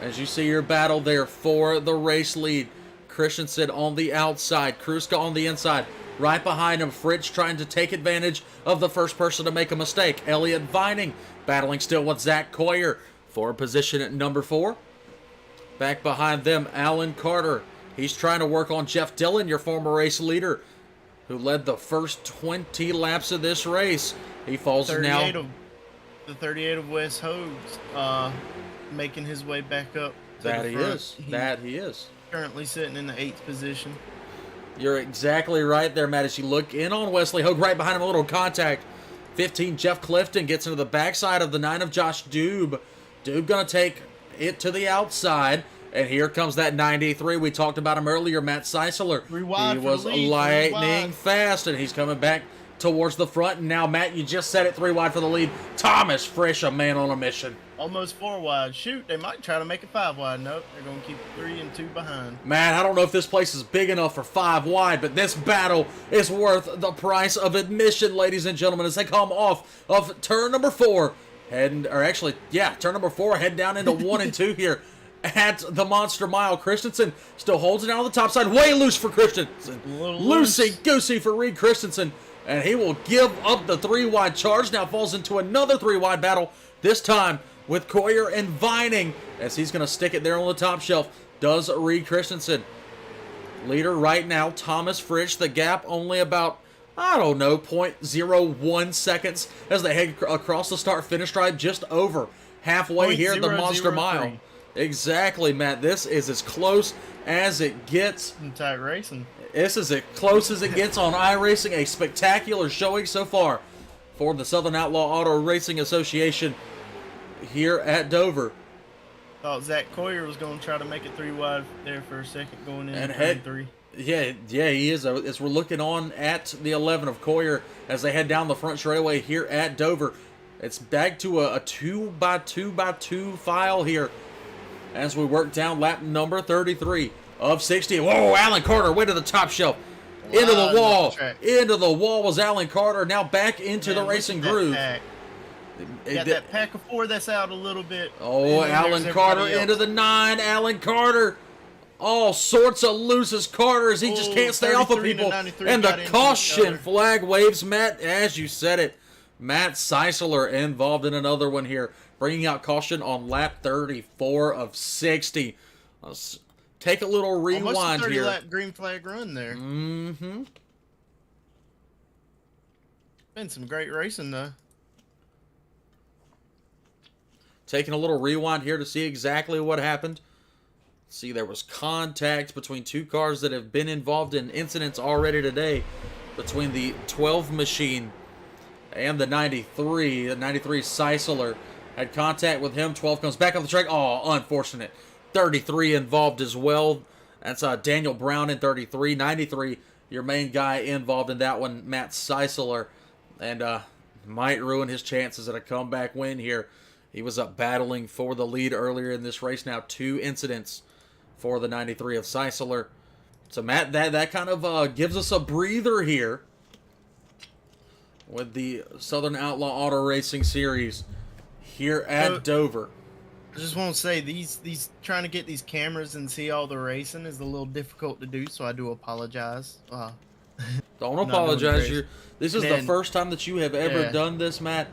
As you see your battle there for the race lead. Christensen on the outside, Kruska on the inside. Right behind him, Fritsch trying to take advantage of the first person to make a mistake. Elliott Vining battling still with Zach Coyer for position at number 4. Back behind them, Alan Carter. He's trying to work on Jeff Dillon, your former race leader, who led the first 20 laps of this race. He falls now. The 38 of Wes Hogues making his way back up. That he is. Currently sitting in the 8th position. You're exactly right there, Matt. As you look in on Wesley Hogue, right behind him, a little contact. 15, Jeff Clifton gets into the backside of the 9 of Josh Dube. Dube going to take it to the outside. And here comes that 93. We talked about him earlier, Matt Seisler. He was lightning fast, and he's coming back towards the front. And now, Matt, you just said it, 3 wide for the lead. Thomas Frisch, a man on a mission. Almost 4 wide. Shoot, they might try to make it 5 wide. Nope, they're going to keep 3 and 2 behind. Man, I don't know if this place is big enough for 5 wide, but this battle is worth the price of admission, ladies and gentlemen, as they come off of turn number 4. Turn number 4, head down into 1 and 2 here at the Monster Mile. Christensen still holds it out on the top side. Way loose for Christensen. Loosey-goosey for Reed Christensen. And he will give up the 3 wide charge. Now falls into another 3 wide battle. This time with Coyer and Vining as he's going to stick it there on the top shelf. Does Reed Christensen. Leader right now, Thomas Fritsch. The gap only about, I don't know, 0.01 seconds as they head across the start-finish stripe, just over halfway here at the Monster Mile. Exactly, Matt. This is as close as it gets. In tight racing. This is as close as it gets on iRacing. A spectacular showing so far for the Southern Outlaw Auto Racing Association here at Dover. Thought Zach Coyer was going to try to make it 3 wide there for a second going in And turn 3. Yeah, he is. As we're looking on at the 11 of Coyer as they head down the front straightaway here at Dover. It's back to a 2x2x2 file here as we work down lap number 33 of 60. Whoa, Alan Carter way to the top shelf. Into the wall. Into the wall was Alan Carter. Now back into the racing groove. Got that pack of 4 that's out a little bit. Oh, Alan Carter into the 9. Alan Carter. All sorts of loose as Carter as he just can't stay off of people. And the caution flag waves, Matt, as you said it. Matt Seisler involved in another one here, bringing out caution on lap 34 of 60. Let's take a little rewind almost a 30 here. lap green flag run there. Mm-hmm. Been some great racing, though. Taking a little rewind here to see exactly what happened. See, there was contact between 2 cars that have been involved in incidents already today between the 12 machine and the 93. The 93 Seisler had contact with him. 12 comes back on the track. Oh, unfortunate. 33 involved as well. That's Daniel Brown in 33. 93, your main guy involved in that one, Matt Seisler. And might ruin his chances at a comeback win here. He was up battling for the lead earlier in this race. Now 2 incidents for the 93 of Seisler. So, Matt, that kind of gives us a breather here with the Southern Outlaw Auto Racing Series here at Dover. I just want to say, these trying to get these cameras and see all the racing is a little difficult to do, so I do apologize. Don't apologize. This is the first time that you have ever done this, Matt,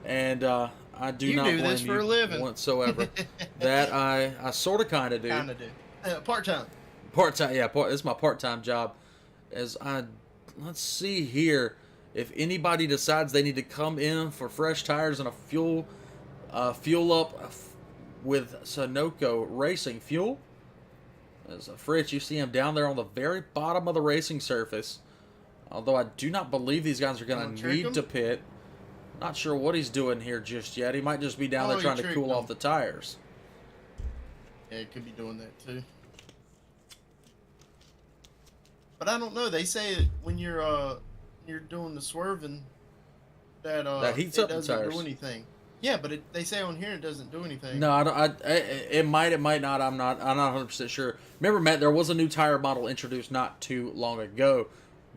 and I do not blame this for a living whatsoever. That I sort of kind of do. Kind of do. Part-time. Part-time, yeah. It's my part-time job. Let's see here. If anybody decides they need to come in for fresh tires and a fuel up with Sunoco Racing Fuel. As Fritz, you see him down there on the very bottom of the racing surface. Although I do not believe these guys are going to need to pit. Not sure what he's doing here just yet. He might just be down there trying to cool off the tires. Yeah, he could be doing that too. But I don't know. They say that when you're doing the swerving, that heats it up the doesn't tires. do anything. Yeah, but they say on here it doesn't do anything. No, it might not. I'm not 100% sure. Remember, Matt, there was a new tire model introduced not too long ago.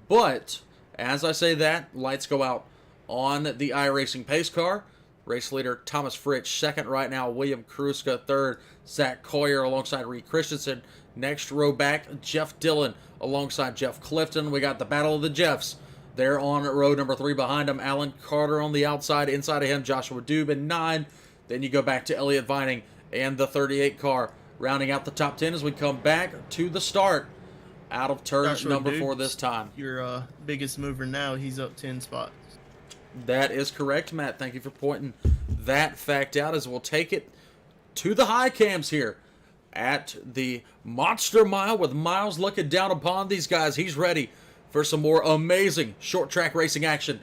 But as I say that, lights go out on the iRacing pace car. Race leader Thomas Fritsch second right now. William Kruska third. Zach Coyer alongside Reed Christensen. Next row back, Jeff Dillon alongside Jeff Clifton. We got the Battle of the Jeffs. They're on row number 3 behind him. Alan Carter on the outside. Inside of him, Joshua Dube in 9. Then you go back to Elliott Vining and the 38 car. Rounding out the top 10 as we come back to the start. Out of turn number 4 this time. Your biggest mover now. He's up 10 spots. That is correct, Matt. Thank you for pointing that fact out as we'll take it to the high cams here at the Monster Mile with Miles looking down upon these guys. He's ready for some more amazing short track racing action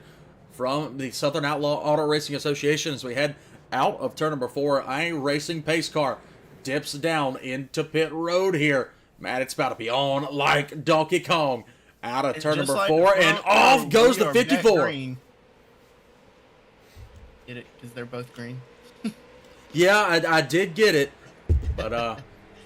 from the Southern Outlaw Auto Racing Association as we head out of turn number 4. iRacing pace car dips down into pit road here. Matt, it's about to be on like Donkey Kong. Out of turn number 4 and off goes the 54. Get it? Because they're both green. Yeah, I did get it. But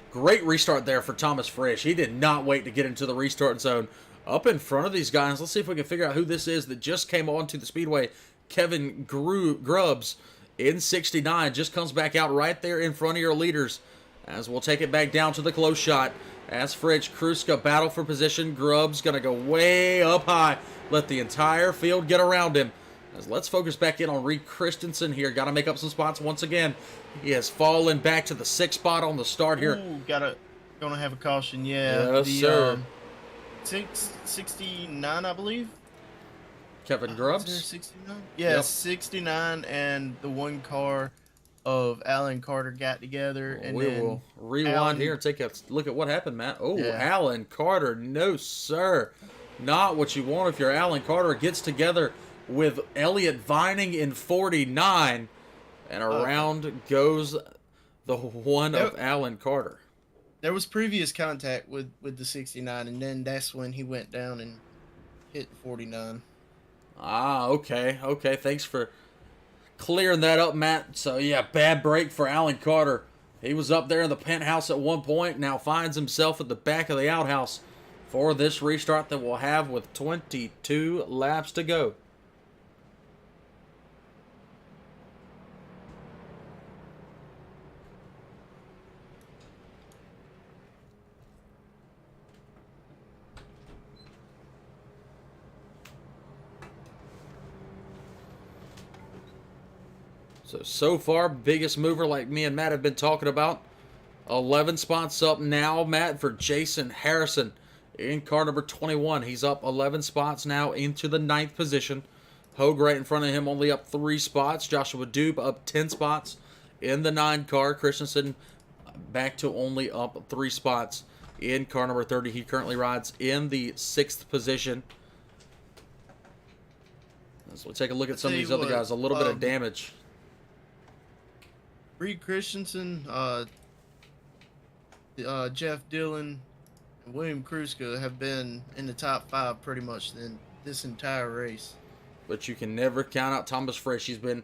great restart there for Thomas Fritsch. He did not wait to get into the restart zone. Up in front of these guys, let's see if we can figure out who this is that just came onto the speedway. Kevin Grubbs in 69 just comes back out right there in front of your leaders. As we'll take it back down to the close shot. As Fritsch, Kruska battle for position. Grubbs going to go way up high. Let the entire field get around him. Let's focus back in on Reed Christensen here. Got to make up some spots once again. He has fallen back to the 6th spot on the start here. Ooh, gonna have a caution. Yeah, Yes, sir. 69, I believe. Kevin Is there Grubbs. 69? Yeah, Yep. 69, and the one car of Alan Carter got together, and We then will rewind Alan- here and take a look at what happened, Matt. Oh, Yeah. Alan Carter. No, sir. Not what you want if you're Alan Carter. Gets together with Elliott Vining in 49. And around goes the one of Alan Carter. There was previous contact with the 69, and then that's when he went down and hit 49. Ah, okay. Okay, thanks for clearing that up, Matt. So, yeah, bad break for Alan Carter. He was up there in the penthouse at one point, now finds himself at the back of the outhouse for this restart that we'll have with 22 laps to go. So far, biggest mover like me and Matt have been talking about. 11 spots up now, Matt, for Jason Harrison in car number 21. He's up 11 spots now into the 9th position. Hogue right in front of him, only up 3 spots. Joshua Dube up 10 spots in the 9 car. Christensen back to only up 3 spots in car number 30. He currently rides in the 6th position. As we take a look at some of these other guys, a little bit of damage. Reed Christensen, Jeff Dillon, and William Kruska have been in the top 5 pretty much this entire race. But you can never count out Thomas Frisch. He's been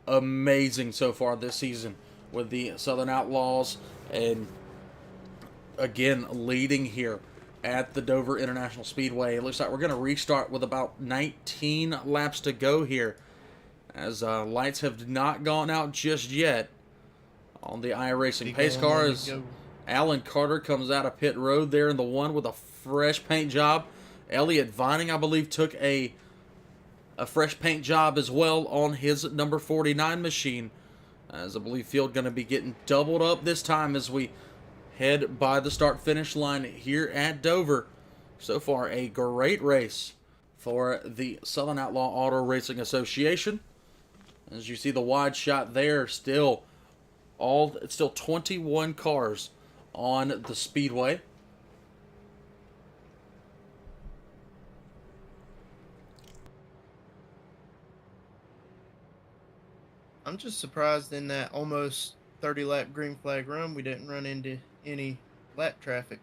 amazing so far this season with the Southern Outlaws, and again leading here at the Dover International Speedway. It looks like we're going to restart with about 19 laps to go here, as lights have not gone out just yet on the iRacing pace car. As Alan Carter comes out of pit road there in the 1 with a fresh paint job. Elliott Vining, I believe, took a fresh paint job as well on his number 49 machine, as I believe field going to be getting doubled up this time as we head by the start-finish line here at Dover. So far, a great race for the Southern Outlaw Auto Racing Association. As you see the wide shot there, still 21 cars on the speedway. I'm just surprised in that almost 30-lap green flag run we didn't run into any lap traffic,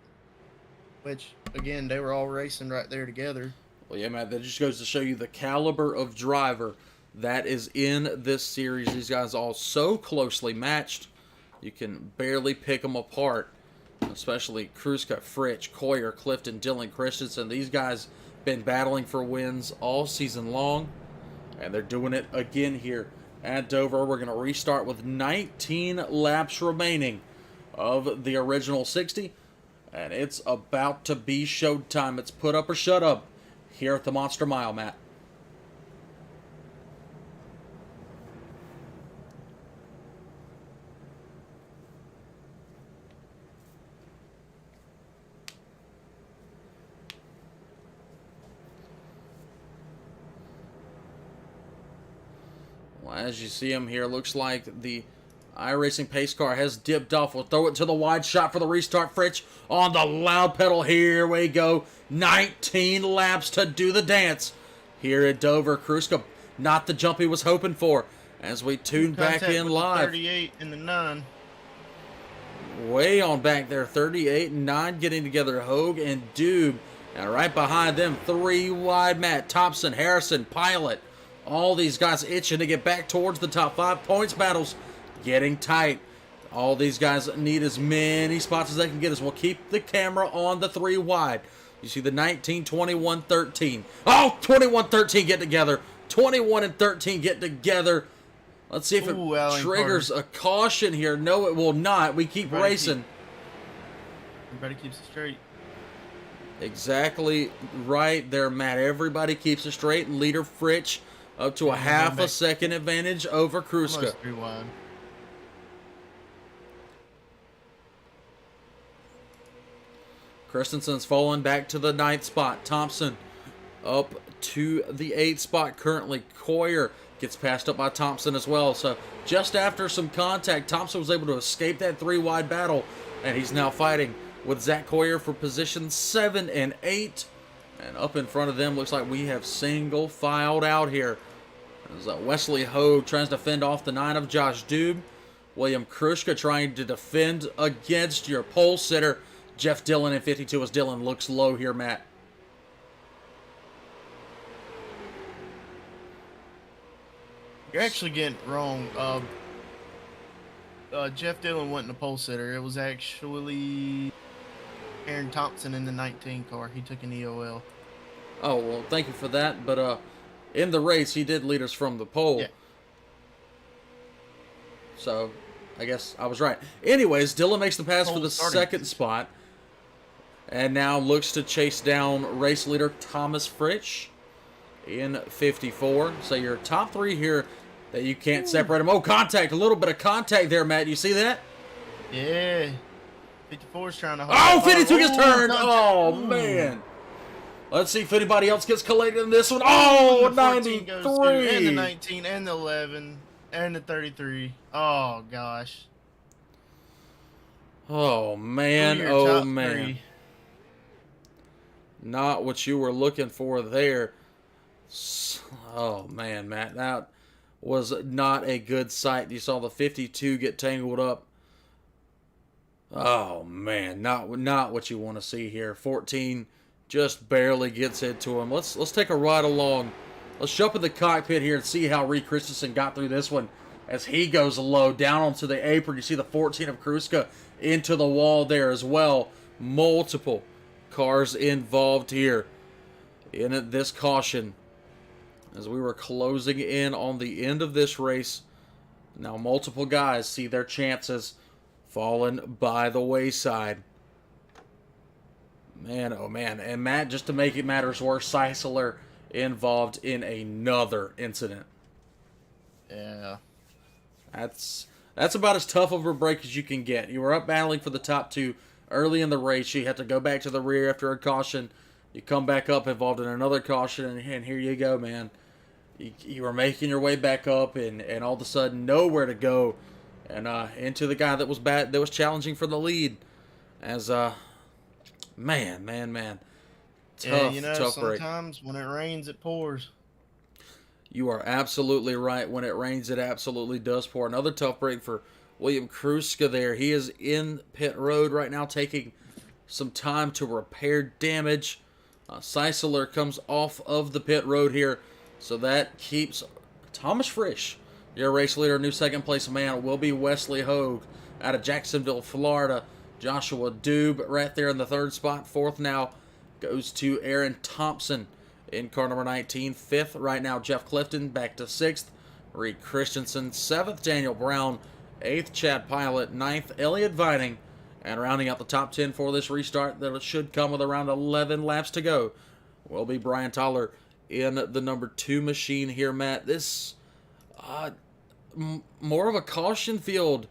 which again they were all racing right there together. Well, yeah, Matt, that just goes to show you the caliber of driver that is in this series. These guys all so closely matched, you can barely pick them apart. Especially Kruska, Fritsch, Coyer, Clifton, Dillon, Christensen. These guys been battling for wins all season long, and they're doing it again here at Dover. We're going to restart with 19 laps remaining of the original 60, and it's about to be showtime. It's put up or shut up here at the Monster Mile, Matt. Well, as you see him here, looks like the iRacing pace car has dipped off. We'll throw it to the wide shot for the restart. Fritsch on the loud pedal. Here we go. 19 laps to do the dance here at Dover. Kruska, not the jump he was hoping for as we tune back in live. 38 in the 9. Way on back there. 38 and 9 getting together. Hogue and Dube. And right behind them, 3 wide, Matt Thompson, Harrison, Pilot. All these guys itching to get back towards the top 5. Points battles getting tight. All these guys need as many spots as they can get, as we'll keep the camera on the 3 wide. You see the 19, 21, 13. Oh, 21, 13 get together. 21 and 13 get together. Let's see if it triggers a caution here. No, it will not. We keep racing. Everybody keeps it straight. Exactly right there, Matt. Everybody keeps it straight. And leader Fritsch up to a And half going a back second advantage over Kruska. almost 3 wide. Christensen's fallen back to the 9th spot. Thompson up to the 8th spot currently. Coyer gets passed up by Thompson as well. So just after some contact, Thompson was able to escape that 3-wide battle, and he's now fighting with Zach Coyer for position 7 and 8. And up in front of them, looks like we have single filed out here. As Wesley Hogue tries to fend off the 9 of Josh Dube. William Kruska trying to defend against your pole sitter, Jeff Dillon in 52, as Dillon looks low here, Matt. You're actually getting it wrong. Jeff Dillon wasn't a pole sitter. It was actually Aaron Thompson in the 19 car. He took an EOL. Oh, well, thank you for that. But in the race, he did lead us from the pole. Yeah. So I guess I was right. Anyways, Dillon makes the pass for Pole the starting. 2nd spot. And now looks to chase down race leader Thomas Fritsch in 54. So your top 3 here that you can't separate them. Oh, contact. A little bit of contact there, Matt. You see that? Yeah. 54 is trying to hold. Oh, 52 gets turned. Contact. Oh, Ooh. man. Let's see if anybody else gets collated in this one. Oh, The 14 goes to, 93. and the 19 and the 11 and the 33. Oh, gosh. Oh, man. Who are your Oh, top man. 3? Not what you were looking for there. Oh, man, Matt. That was not a good sight. You saw the 52 get tangled up. Oh, man. Not what you want to see here. 14 just barely gets into him. Let's take a ride along. Let's jump in the cockpit here and see how Reed Christensen got through this one as he goes low down onto the apron. You see the 14 of Kruska into the wall there as well. Multiple cars involved here in this caution as we were closing in on the end of this race. Now multiple guys see their chances fallen by the wayside. Man, oh man. And Matt, just to make it matters worse, Seisler involved in another incident. Yeah. That's about as tough of a break as you can get. You were up battling for the top 2 early in the race. You had to go back to the rear after a caution. You come back up involved in another caution, and here you go, man. You were making your way back up, and all of a sudden, nowhere to go, and into the guy that was challenging for the lead. As man. Tough, Yeah, tough break. sometimes when it rains, it pours. You are absolutely right. When it rains, it absolutely does pour. Another tough break for William Kruska there. He is in pit road right now, taking some time to repair damage. Seisler comes off of the pit road here, so that keeps Thomas Frisch, your race leader. New second place man will be Wesley Hogue out of Jacksonville, Florida. Joshua Dube right there in the 3rd spot. 4th now goes to Aaron Thompson in car number 19. 5th right now, Jeff Clifton back to 6th. Reed Christensen. 7th, Daniel Brown. 8th, Chad Pilot. 9th, Elliott Vining. And rounding out the top 10 for this restart that should come with around 11 laps to go will be Brian Toller in the number 2 machine here, Matt. This more of a caution field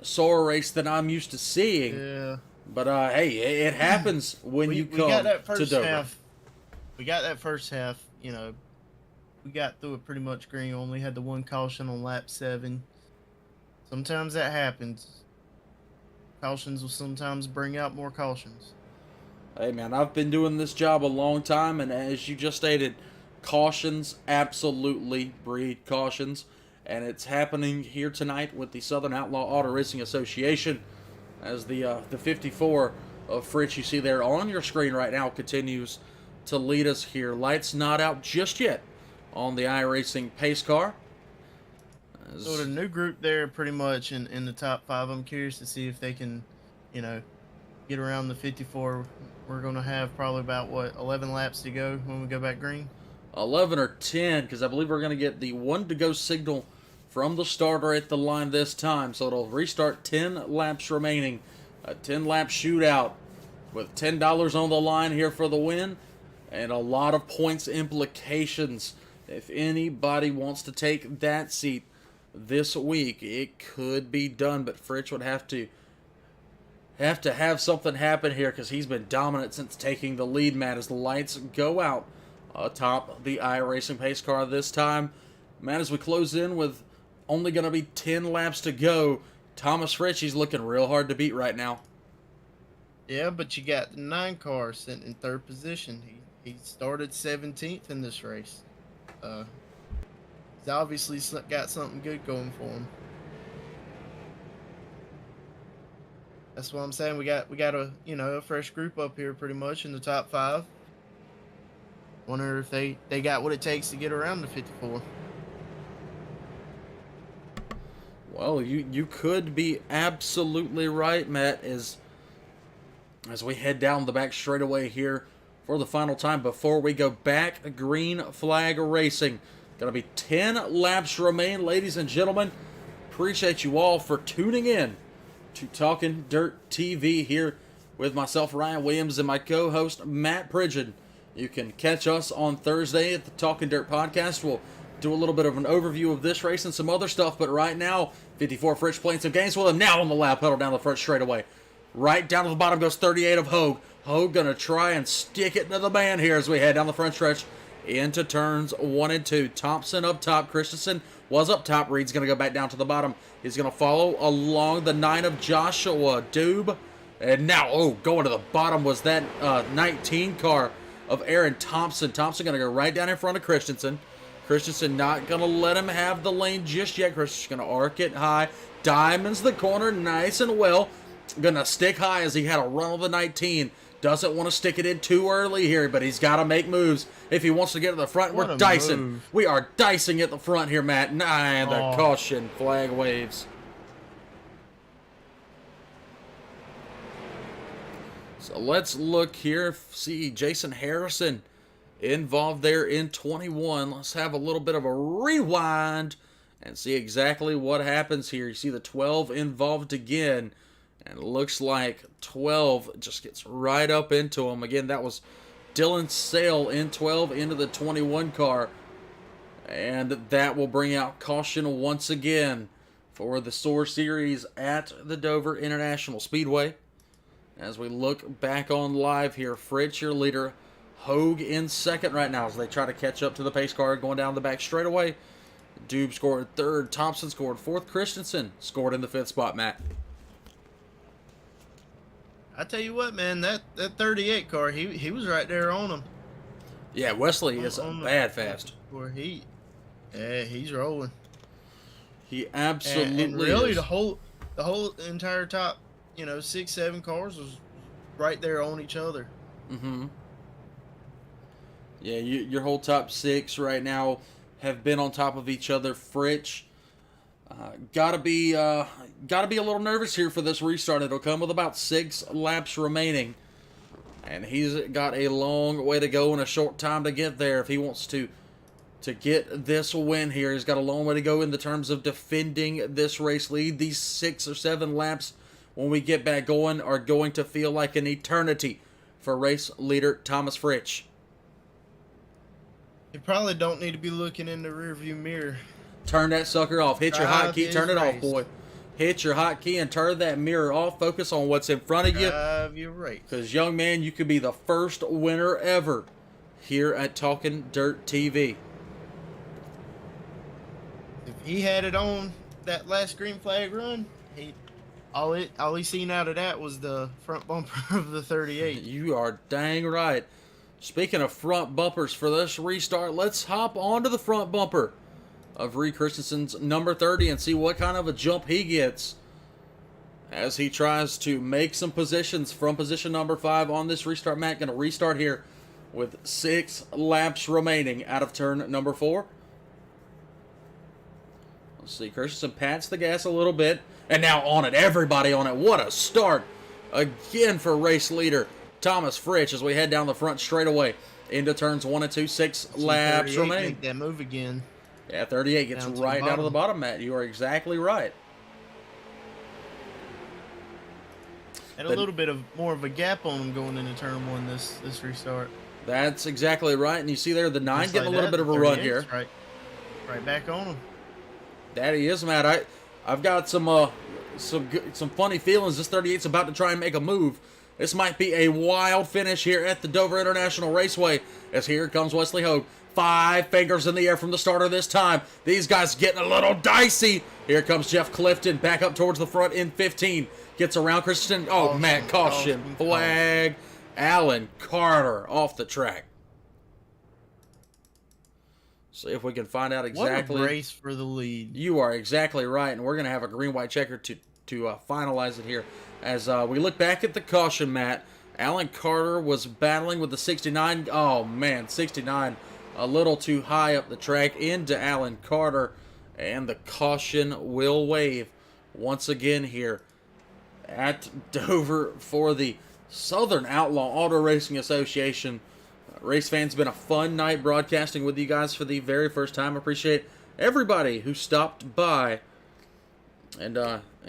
SOAR race than I'm used to seeing. Yeah. But hey, it happens when you come we got that to first Dover. half. We got that first half. You know, we got through it pretty much green. Only had the 1 caution on lap 7. Sometimes that happens. Cautions will sometimes bring out more cautions. Hey man, I've been doing this job a long time, and as you just stated, cautions absolutely breed cautions, and it's happening here tonight with the Southern Outlaw Auto Racing Association, as the 54 of Fritz you see there on your screen right now continues to lead us here. Lights not out just yet on the iRacing pace car. So the new group there, pretty much in the top 5. I'm curious to see if they can, get around the 54. We're going to have probably about, 11 laps to go when we go back green? 11 or 10, because I believe we're going to get the 1 to go signal from the starter at the line this time. So it'll restart 10 laps remaining. A 10-lap shootout with $10 on the line here for the win. And a lot of points implications If anybody wants to take that seat this week, it could be done, but Fritch would have to have something happen here because he's been dominant since taking the lead, Matt, as the lights go out atop the iRacing pace car this time. Matt, as we close in with only going to be 10 laps to go, Thomas Fritch, he's looking real hard to beat right now. Yeah, but you got the 9 car sitting in 3rd position. He started 17th in this race. He's obviously got something good going for him. That's what I'm saying. We got a fresh group up here pretty much in the top 5. Wonder if they got what it takes to get around the 54. Well, you could be absolutely right, Matt, as we head down the back straightaway here for the final time before we go back green flag racing. Gonna be 10 laps remain, ladies and gentlemen. Appreciate you all for tuning in to Talking Dirt TV here with myself, Ryan Williams, and my co-host, Matt Pridgeon. You can catch us on Thursday at the Talking Dirt podcast. We'll do a little bit of an overview of this race and some other stuff, but right now, 54 Fritch playing some games with him. Now on the lap pedal down the front straightaway. Right down to the bottom goes 38 of Hogue. Hogue gonna try and stick it to the man here as we head down the front stretch into turns 1 and 2. Thompson up top. Christensen was up top. Reed's gonna go back down to the bottom. He's gonna follow along the 9 of Joshua Dube. And now, going to the bottom was that 19 car of Aaron Thompson. Thompson gonna go right down in front of Christensen. Christensen not gonna let him have the lane just yet. Christensen's gonna arc it high. Diamonds the corner nice and well. Gonna stick high as he had a run of the 19. Doesn't want to stick it in too early here, but he's got to make moves if he wants to get to the front. We're dicing. Move. We are dicing at the front here, Matt. And the caution flag waves. So let's look here. See Jason Harrison involved there in 21. Let's have a little bit of a rewind and see exactly what happens here. You see the 12 involved again. And it looks like 12 just gets right up into him. Again, that was Dylan Sale in 12 into the 21 car. And that will bring out caution once again for the SOAR Series at the Dover International Speedway. As we look back on live here, Fritch, your leader, Hogue in second right now as they try to catch up to the pace car going down the back straightaway. Dube scored 3rd. Thompson scored 4th. Christensen scored in the 5th spot, Matt. I tell you what, man, that 38 car, he was right there on him. Yeah, Wesley is bad fast. He's rolling. He absolutely and really is. the whole entire top, 6, 7 cars was right there on each other. Mm-hmm. Yeah, your whole top 6 right now have been on top of each other. Fritch, gotta be a little nervous here for this restart. It'll come with about 6 laps remaining, and he's got a long way to go and a short time to get there if he wants to get this win here. He's got a long way to go in the terms of defending this race lead. These 6 or 7 laps when we get back going are going to feel like an eternity for race leader Thomas Fritch. You probably don't need to be looking in the rearview mirror. Turn that sucker off. Hit your hotkey. Turn it off, race. boy. Hit your hotkey and turn that mirror off. Focus on what's in front of you. Drive your race. Because, young man, you could be the first winner ever here at Talking Dirt TV. If he had it on that last green flag run, all he seen out of that was the front bumper of the 38. You are dang right. Speaking of front bumpers for this restart, let's hop onto the front bumper of Reed Christensen's number 30 and see what kind of a jump he gets as he tries to make some positions from position number 5 on this restart. Matt going to restart here with 6 laps remaining out of turn number 4. Let's see, Christensen pats the gas a little bit, and now on it, everybody on it. What a start again for race leader Thomas Fritch as we head down the front straightaway into turns 1 and 2. 6 laps remaining. Make that move again. Yeah, 38 gets right down to the bottom, Matt. You are exactly right. And a little bit of more of a gap on him going into turn 1 this restart. That's exactly right. And you see there the 9 Just getting like a little that, bit of a the run 38's here. right back on him. That he is, Matt. I've got some funny feelings. This 38's about to try and make a move. This might be a wild finish here at the Dover International Raceway. As here comes Wesley Hogue. 5 fingers in the air from the starter this time. These guys getting a little dicey. Here comes Jeff Clifton back up towards the front in 15. Gets around Christensen. Oh, Matt, caution. Flag. Alan Carter off the track. See if we can find out exactly. What a race for the lead. You are exactly right, and we're going to have a green-white checker to finalize it here. As we look back at the caution, Matt, Alan Carter was battling with the 69. Oh, man, 69 a little too high up the track into Alan Carter, and the caution will wave once again here at Dover for the Southern Outlaw Auto Racing Association. Race fans, been a fun night broadcasting with you guys for the very first time. Appreciate everybody who stopped by and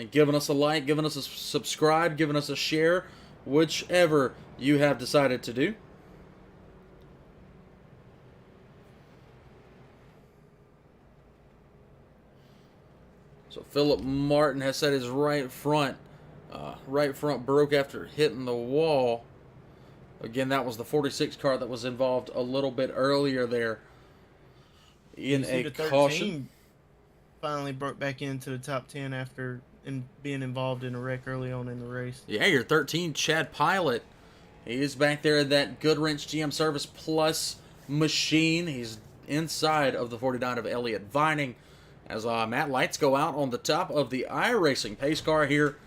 giving us a like, giving us a subscribe, giving us a share, whichever you have decided to do. So Philip Martin has said his right front broke after hitting the wall. Again, that was the 46 car that was involved a little bit earlier there in a caution. Finally broke back into the top 10 after being involved in a wreck early on in the race. Yeah, your 13, Chad Pilot. He is back there at that Goodwrench GM Service Plus machine. He's inside of the 49 of Elliott Vining. As Matt, lights go out on the top of the iRacing pace car here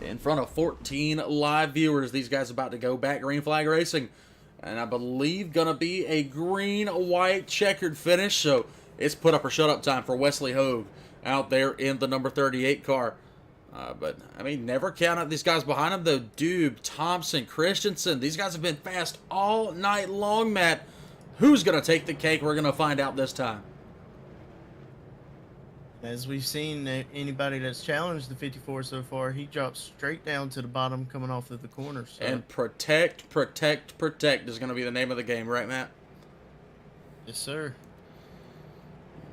in front of 14 live viewers. These guys about to go back green flag racing. And I believe going to be a green-white checkered finish. So it's put up or shut up time for Wesley Hogue out there in the number 38 car. But, I mean, never count out these guys behind him, though. Dube, Thompson, Christensen. These guys have been fast all night long, Matt. Who's going to take the cake? We're going to find out this time. As we've seen, anybody that's challenged the 54 so far, he drops straight down to the bottom coming off of the corner. So. And protect is going to be the name of the game, right, Matt? Yes, sir.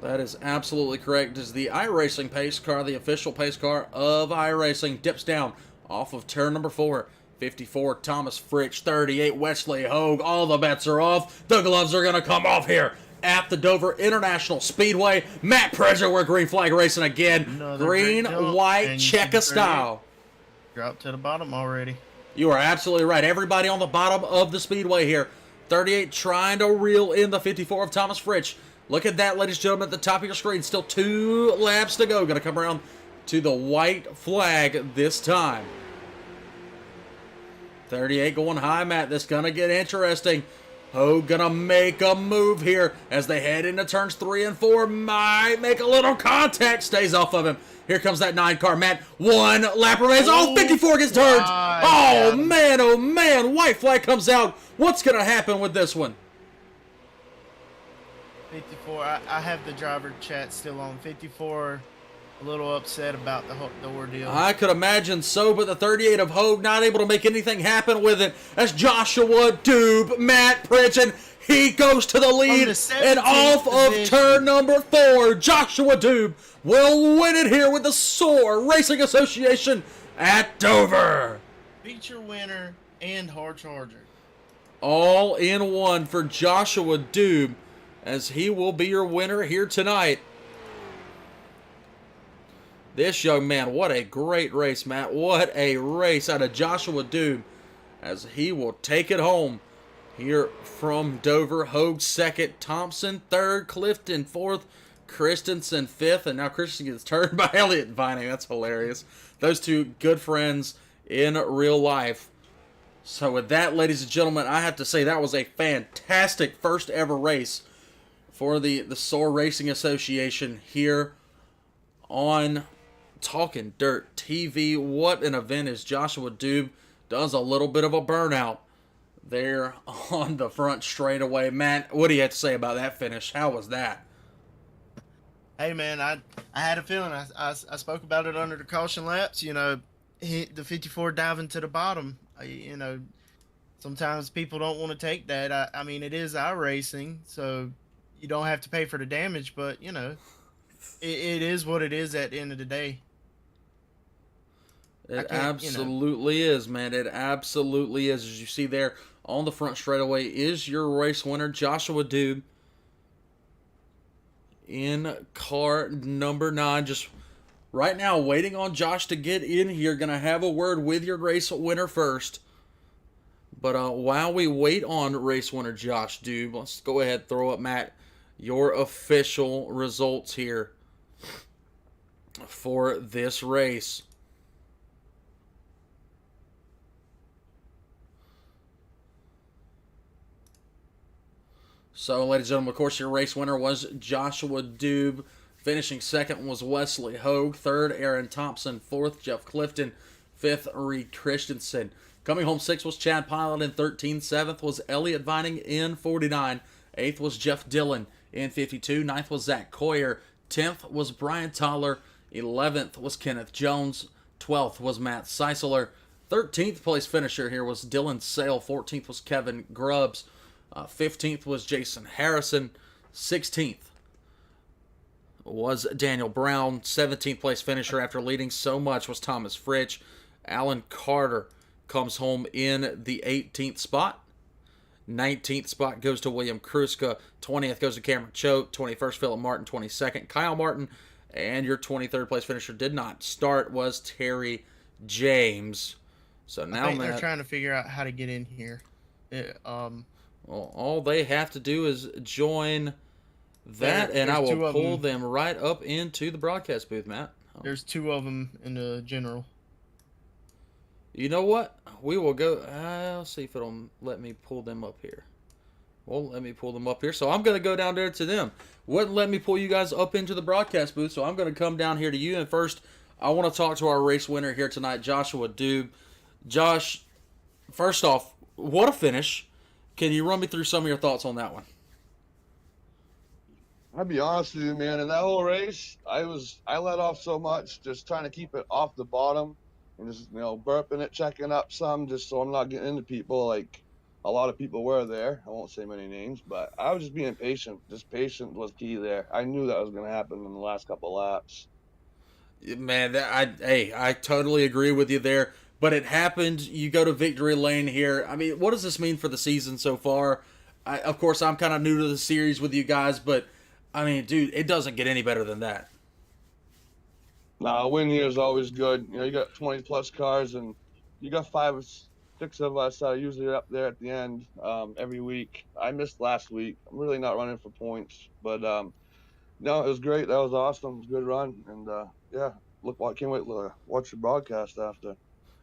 That is absolutely correct. As the iRacing pace car, the official pace car of iRacing, dips down off of turn number 4. 54, Thomas Fritsch. 38, Wesley Hogue. All the bets are off. The gloves are going to come off here at the Dover International Speedway. Matt Pressure, we're green flag racing again. Green, white, checker style. Drop to the bottom already. You are absolutely right. Everybody on the bottom of the speedway here. 38 trying to reel in the 54 of Thomas Fritsch. Look at that, ladies and gentlemen, at the top of your screen. Still 2 laps to go. Going to come around to the white flag this time. 38 going high, Matt. This going to get interesting. Hogue gonna make a move here as they head into turns 3 and 4. Might make a little contact. Stays off of him. Here comes that 9 car, Matt. 1 lap remains. Oh, 54 gets turned. Oh, man. White flag comes out. What's gonna happen with this one? 54. I have the driver chat still on. 54. A little upset about the ordeal. I could imagine so, but the 38 of Hogue not able to make anything happen with it. As Joshua Dube, Matt Pritchett, he goes to the lead and off of turn number 4. Joshua Dube will win it here with the SOAR Racing Association at Dover. Feature winner and hard charger. All in one for Joshua Dube, as he will be your winner here tonight. This young man, what a great race, Matt. What a race out of Joshua Dube, as he will take it home here from Dover. Hogue 2nd, Thompson 3rd, Clifton 4th, Christensen 5th, and now Christensen gets turned by Elliott Vining. That's hilarious. Those two good friends in real life. So with that, ladies and gentlemen, I have to say that was a fantastic first ever race for the SOAR Racing Association here on Talking Dirt TV. What an event as Joshua Dube does a little bit of a burnout there on the front straightaway. Matt, what do you have to say about that finish? How was that? Hey, man, I had a feeling. I spoke about it under the caution laps. You know, the 54 diving to the bottom. You know, sometimes people don't want to take that. I mean, it is iRacing, so you don't have to pay for the damage, but it is what it is at the end of the day. I It can't, absolutely is, man. It absolutely is. As you see there on the front straightaway is your race winner, Joshua Dube, in car number 9. Just right now, waiting on Josh to get in here. Gonna have a word with your race winner first. But while we wait on race winner Josh Dube, let's go ahead and throw up, Matt, your official results here for this race. So, ladies and gentlemen, of course, your race winner was Joshua Dube. Finishing second was Wesley Hogue. Third, Aaron Thompson. Fourth, Jeff Clifton. Fifth, Reed Christensen. Coming home sixth was Chad Pilot in 13. Seventh was Elliot Vining in 49. Eighth was Jeff Dillon in 52. Ninth was Zach Coyer. 10th was Brian Toller. 11th was Kenneth Jones. 12th was Matt Seisler. 13th place finisher here was Dylan Sale. 14th was Kevin Grubbs. 15th was Jason Harrison. 16th was Daniel Brown. 17th place finisher after leading so much was Thomas Fritsch. Alan Carter comes home in the 18th spot. 19th spot goes to William Kruska. 20th goes to Cameron Choate. 21st, Philip Martin. 22nd, Kyle Martin. And your 23rd place finisher did not start, was Terry James. So now, I think Matt, they're trying to figure out how to get in here. well, all they have to do is join that, and I will pull them right up into the broadcast booth, Matt. There's 2 of them in the general. You know what? We will go. I'll see if it'll let me pull them up here. Well, let me pull them up here. So I'm going to go down there to them. Wouldn't let me pull you guys up into the broadcast booth, so I'm going to come down here to you. And first, I want to talk to our race winner here tonight, Joshua Dube. Josh, first off, what a finish. Can you run me through some of your thoughts on that one? I'll be honest with you, man. In that whole race, I let off so much, just trying to keep it off the bottom and just, burping it, checking up some, just so I'm not getting into people like a lot of people were there. I won't say many names, but I was just being patient. Just patient was key there. I knew that was going to happen in the last couple of laps. Man, I totally agree with you there. But it happened. You go to victory lane here. I mean, what does this mean for the season so far? Of course, I'm kind of new to the series with you guys, but I mean, dude, it doesn't get any better than that. Nah, a win here is always good. You got 20 plus cars, and you got 5 or 6 of us usually up there at the end every week. I missed last week. I'm really not running for points, but no, it was great. That was awesome. It was a good run, and yeah, I can't wait to watch the broadcast after.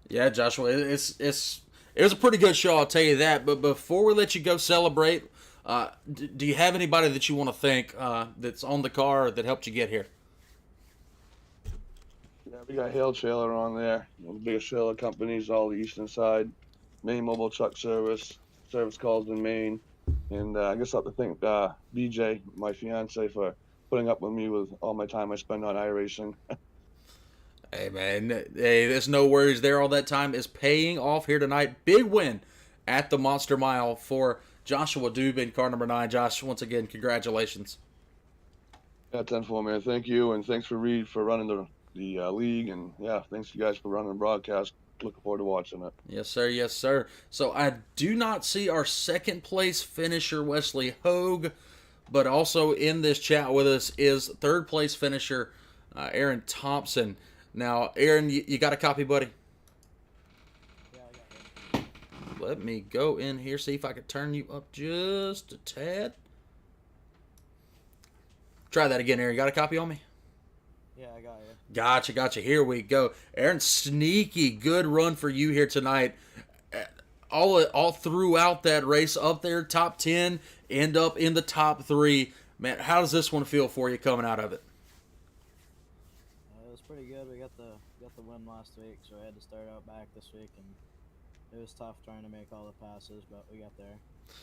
Yeah, Joshua, it was a pretty good show, I'll tell you that. But before we let you go celebrate, do you have anybody that you want to thank that's on the car that helped you get here? Yeah, we got Hail Trailer on there. The biggest trailer companies, all the eastern side. Maine Mobile Truck Service calls in Maine. And I guess I have to thank BJ, my fiance, for putting up with me with all my time I spend on iRacing. Hey, man. Hey, there's no worries there. All that time is paying off here tonight. Big win at the Monster Mile for Joshua Dube in car number 9. Josh, once again, congratulations. Yeah, 10-4, man. Thank you, and thanks for Reed for running the league, and yeah, thanks you guys for running the broadcast. Looking forward to watching it. Yes, sir. Yes, sir. So I do not see our second place finisher, Wesley Hogue, but also in this chat with us is third place finisher, Aaron Thompson. Now, Aaron, you got a copy, buddy? Yeah, I got it. Let me go in here, see if I can turn you up just a tad. Try that again, Aaron. You got a copy on me? Yeah, I got you. Gotcha. Here we go. Aaron, sneaky good run for you here tonight. All throughout that race, up there, top 10, end up in the top 3. Man, how does this one feel for you coming out of it? It was pretty good. We got the win last week, so we had to start out back this week, and it was tough trying to make all the passes, but we got there.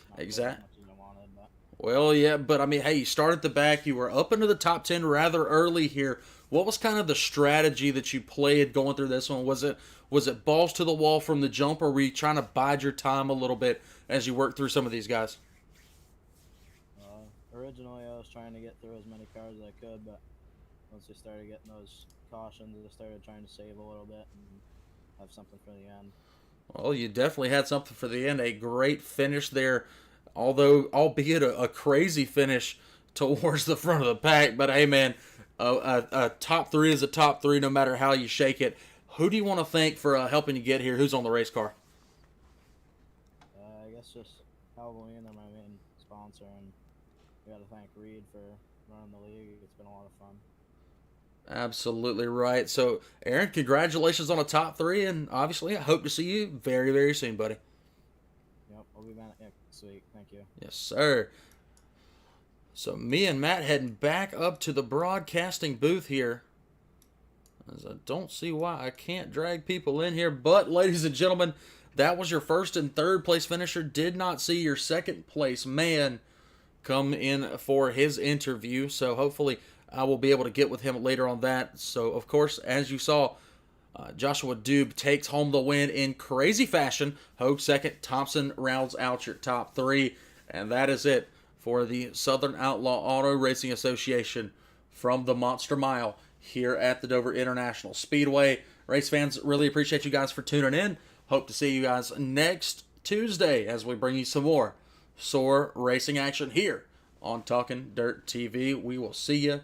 Not Exactly. as much as I wanted, but Well, yeah, but I mean, hey, you started at the back. You were up into the top 10 rather early here. What was kind of the strategy that you played going through this one? Was it balls to the wall from the jump, or were you trying to bide your time a little bit as you worked through some of these guys? Originally, I was trying to get through as many cars as I could, but once we started getting those cautions, I started trying to save a little bit and have something for the end. Well, you definitely had something for the end. A great finish there, although albeit a crazy finish towards the front of the pack. But hey, man, a top three is a top three, no matter how you shake it. Who do you want to thank for helping you get here? Who's on the race car? I guess just Halloween, they're my main sponsor, and we got to thank Reed for running the league. It's been a lot of fun. Absolutely right. So, Aaron, congratulations on a top three, and obviously, I hope to see you very, very soon, buddy. Yep, I'll be back next week. Thank you. Yes, sir. So, me and Matt heading back up to the broadcasting booth here, as I don't see why I can't drag people in here. But, ladies and gentlemen, that was your first and third place finisher. Did not see your second place man come in for his interview. So, hopefully, I will be able to get with him later on that. So, of course, as you saw, Joshua Dube takes home the win in crazy fashion. Hogue second. Thompson rounds out your top three. And that is it for the Southern Outlaw Auto Racing Association from the Monster Mile here at the Dover International Speedway. Race fans, really appreciate you guys for tuning in. Hope to see you guys next Tuesday as we bring you some more SOAR racing action here on Talking Dirt TV. We will see you